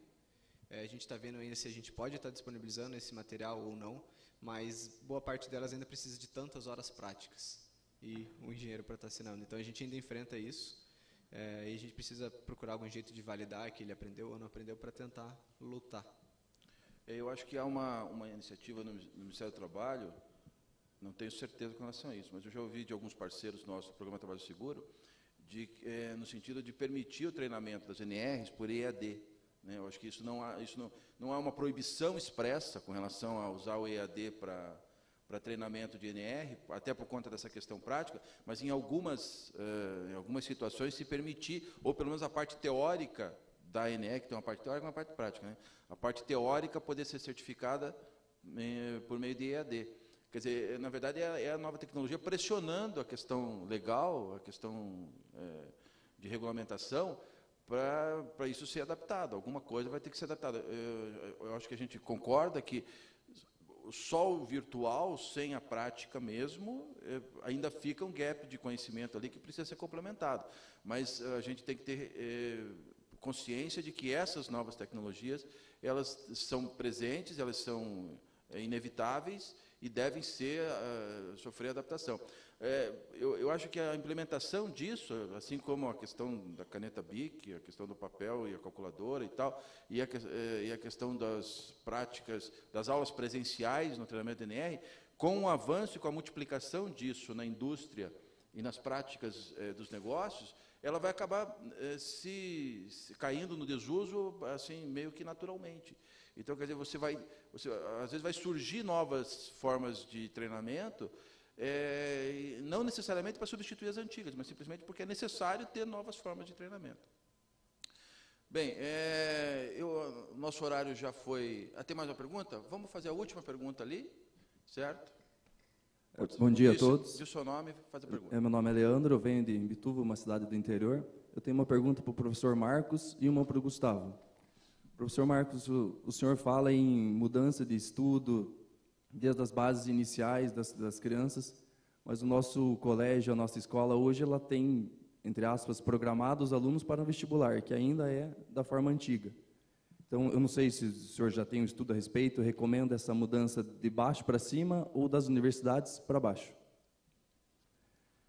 A gente está vendo ainda se a gente pode estar disponibilizando esse material ou não, mas boa parte delas ainda precisa de tantas horas práticas e um engenheiro para estar assinando. Então a gente ainda enfrenta isso e a gente precisa procurar algum jeito de validar que ele aprendeu ou não aprendeu para tentar lutar. Eu acho que há uma iniciativa no Ministério do Trabalho, não tenho certeza com relação a isso, mas eu já ouvi de alguns parceiros nossos do Programa Trabalho Seguro, no sentido de permitir o treinamento das NRs por EAD. Né? Eu acho que isso não há uma proibição expressa com relação a usar o EAD para treinamento de NR, até por conta dessa questão prática, mas em algumas situações se permitir, ou pelo menos a parte teórica da NR, que tem uma parte teórica e uma parte prática, né? A parte teórica poder ser certificada por meio de EAD. Quer dizer, na verdade, é a nova tecnologia pressionando a questão legal, a questão de regulamentação, para isso ser adaptado. Alguma coisa vai ter que ser adaptada. Eu acho que a gente concorda que só o virtual, sem a prática mesmo, ainda fica um gap de conhecimento ali que precisa ser complementado. Mas a gente tem que ter consciência de que essas novas tecnologias, elas são presentes, elas são inevitáveis e devem sofrer adaptação. Eu acho que a implementação disso, assim como a questão da caneta BIC, a questão do papel e a calculadora e tal, e a questão das práticas, das aulas presenciais no treinamento NR, com o avanço e com a multiplicação disso na indústria e nas práticas dos negócios, ela vai acabar se caindo no desuso assim meio que naturalmente. Então, quer dizer, às vezes vai surgir novas formas de treinamento não necessariamente para substituir as antigas, mas simplesmente porque é necessário ter novas formas de treinamento. Bem, nosso horário já foi... tem mais uma pergunta? Vamos fazer a última pergunta ali, certo? Bom dia a todos. Diz o seu nome, faz a pergunta. Meu nome é Leandro, eu venho de Imbituva, uma cidade do interior. Eu tenho uma pergunta para o professor Marcos e uma para o Gustavo. Professor Marcos, o senhor fala em mudança de estudo, desde as bases iniciais das crianças, mas o nosso colégio, a nossa escola, hoje ela tem, entre aspas, programado os alunos para o vestibular, que ainda é da forma antiga. Então, eu não sei se o senhor já tem um estudo a respeito, recomenda essa mudança de baixo para cima ou das universidades para baixo.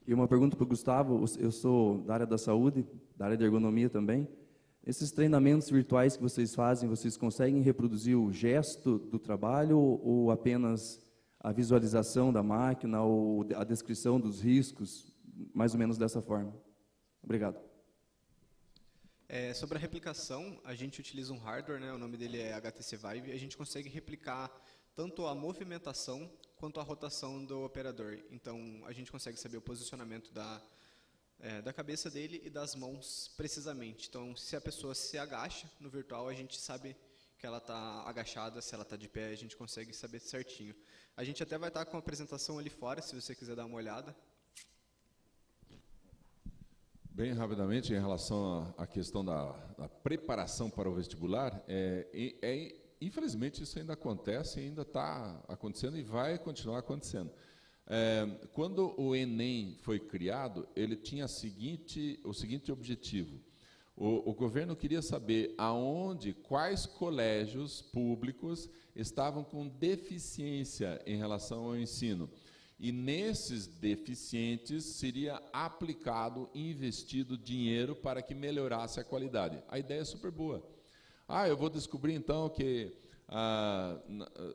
E uma pergunta para o Gustavo, eu sou da área da saúde, da área de ergonomia também. Esses treinamentos virtuais que vocês fazem, vocês conseguem reproduzir o gesto do trabalho ou apenas a visualização da máquina ou a descrição dos riscos, mais ou menos dessa forma? Obrigado. Sobre a replicação, a gente utiliza um hardware, né, o nome dele é HTC Vive, e a gente consegue replicar tanto a movimentação quanto a rotação do operador. Então, a gente consegue saber o posicionamento da cabeça dele e das mãos precisamente. Então, se a pessoa se agacha no virtual, a gente sabe que ela está agachada, se ela está de pé, a gente consegue saber certinho. A gente até vai estar com a apresentação ali fora, se você quiser dar uma olhada. Bem rapidamente, em relação à questão da preparação para o vestibular, infelizmente isso ainda acontece, ainda está acontecendo e vai continuar acontecendo. Quando o Enem foi criado, ele tinha o seguinte objetivo. O governo queria saber quais colégios públicos estavam com deficiência em relação ao ensino. E nesses deficientes seria aplicado e investido dinheiro para que melhorasse a qualidade. A ideia é super boa. Eu vou descobrir então que,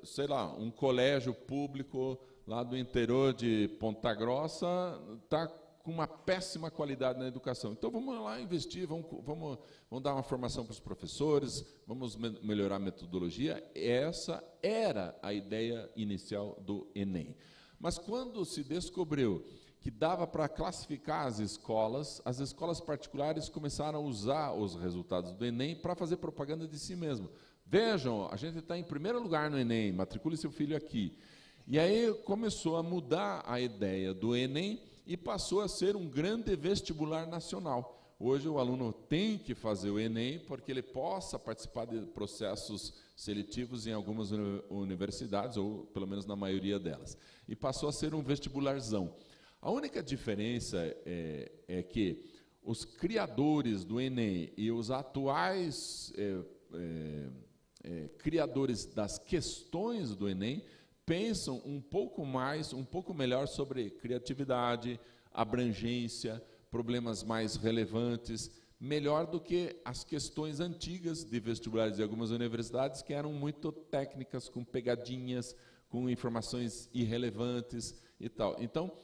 sei lá, um colégio público lá do interior de Ponta Grossa está com uma péssima qualidade na educação. Então vamos lá investir, vamos dar uma formação para os professores, vamos melhorar a metodologia. Essa era a ideia inicial do Enem. Mas quando se descobriu que dava para classificar as escolas particulares começaram a usar os resultados do Enem para fazer propaganda de si mesmo. Vejam, a gente está em primeiro lugar no Enem, matricule seu filho aqui. E aí começou a mudar a ideia do Enem e passou a ser um grande vestibular nacional. Hoje o aluno tem que fazer o Enem porque ele possa participar de processos seletivos em algumas universidades, ou pelo menos na maioria delas. E passou a ser um vestibularzão. A única diferença é que os criadores do Enem e os atuais criadores das questões do Enem pensam um pouco melhor sobre criatividade, abrangência, problemas mais relevantes, melhor do que as questões antigas de vestibulares de algumas universidades, que eram muito técnicas, com pegadinhas, com informações irrelevantes e tal. Então,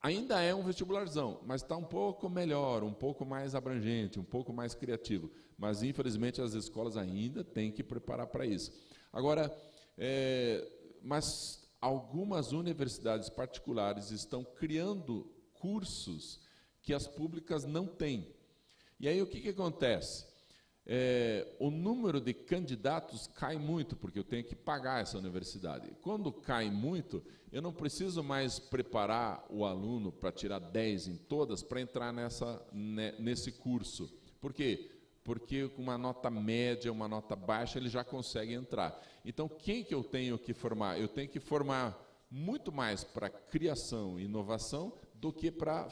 ainda é um vestibularzão, mas está um pouco melhor, um pouco mais abrangente, um pouco mais criativo. Mas, infelizmente, as escolas ainda têm que preparar para isso. Agora, mas algumas universidades particulares estão criando cursos que as públicas não têm. E aí o que acontece? O número de candidatos cai muito, porque eu tenho que pagar essa universidade. Quando cai muito, eu não preciso mais preparar o aluno para tirar 10 em todas para entrar nesse curso. Por quê? Porque com uma nota média, uma nota baixa, ele já consegue entrar. Então, quem que eu tenho que formar? Eu tenho que formar muito mais para criação e inovação do que para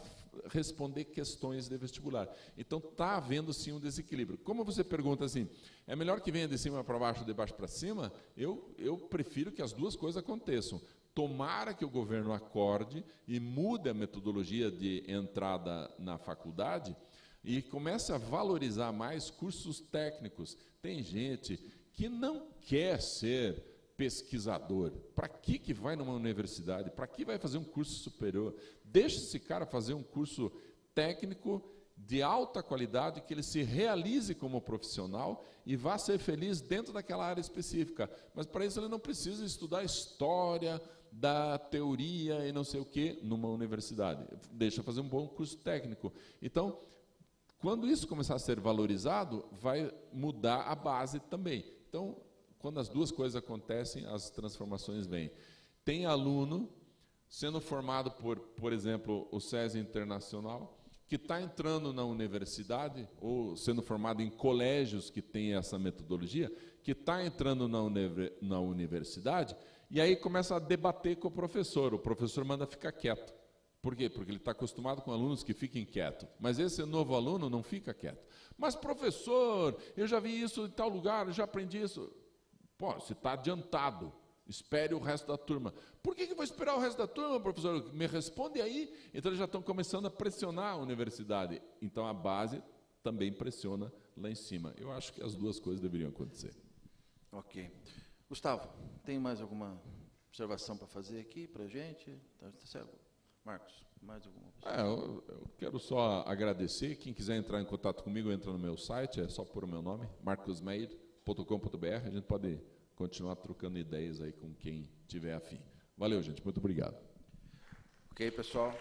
responder questões de vestibular. Então, está havendo, sim, um desequilíbrio. Como você pergunta assim, é melhor que venha de cima para baixo ou de baixo para cima? Eu prefiro que as duas coisas aconteçam. Tomara que o governo acorde e mude a metodologia de entrada na faculdade e comece a valorizar mais cursos técnicos. Tem gente que não quer ser pesquisador. Para que vai numa universidade? Para que vai fazer um curso superior? Deixa esse cara fazer um curso técnico de alta qualidade, que ele se realize como profissional e vá ser feliz dentro daquela área específica. Mas para isso ele não precisa estudar história, da teoria e não sei o quê numa universidade. Deixa fazer um bom curso técnico. Então, quando isso começar a ser valorizado, vai mudar a base também. Então, quando as duas coisas acontecem, as transformações vêm. Tem aluno sendo formado por exemplo, o SESI Internacional, que está entrando na universidade, ou sendo formado em colégios que têm essa metodologia, que está entrando na universidade, e aí começa a debater com o professor manda ficar quieto. Por quê? Porque ele está acostumado com alunos que fiquem quietos, mas esse novo aluno não fica quieto. Mas, professor, eu já vi isso em tal lugar, eu já aprendi isso. Pô, você está adiantado. Espere o resto da turma. Por que eu vou esperar o resto da turma, professor? Me responde aí. Então, eles já estão começando a pressionar a universidade. Então, a base também pressiona lá em cima. Eu acho que as duas coisas deveriam acontecer. Ok. Gustavo, tem mais alguma observação para fazer aqui para a gente? Tá certo? Marcos, mais alguma observação? Eu quero só agradecer. Quem quiser entrar em contato comigo, entra no meu site. É só pôr o meu nome, marcosmeyer.com.br. A gente pode continuar trocando ideias aí com quem tiver afim. Valeu, gente. Muito obrigado. Ok, pessoal.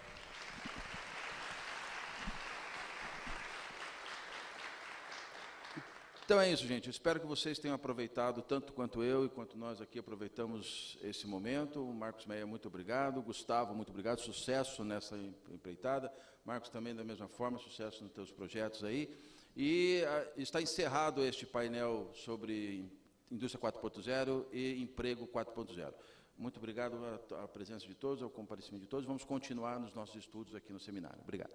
Então é isso, gente. Eu espero que vocês tenham aproveitado tanto quanto eu e quanto nós aqui aproveitamos esse momento. Marcos Meyer, muito obrigado. Gustavo, muito obrigado. Sucesso nessa empreitada. Marcos, também da mesma forma, sucesso nos teus projetos aí. E está encerrado este painel sobre Indústria 4.0 e Emprego 4.0. Muito obrigado à presença de todos, ao comparecimento de todos. Vamos continuar nos nossos estudos aqui no seminário. Obrigado.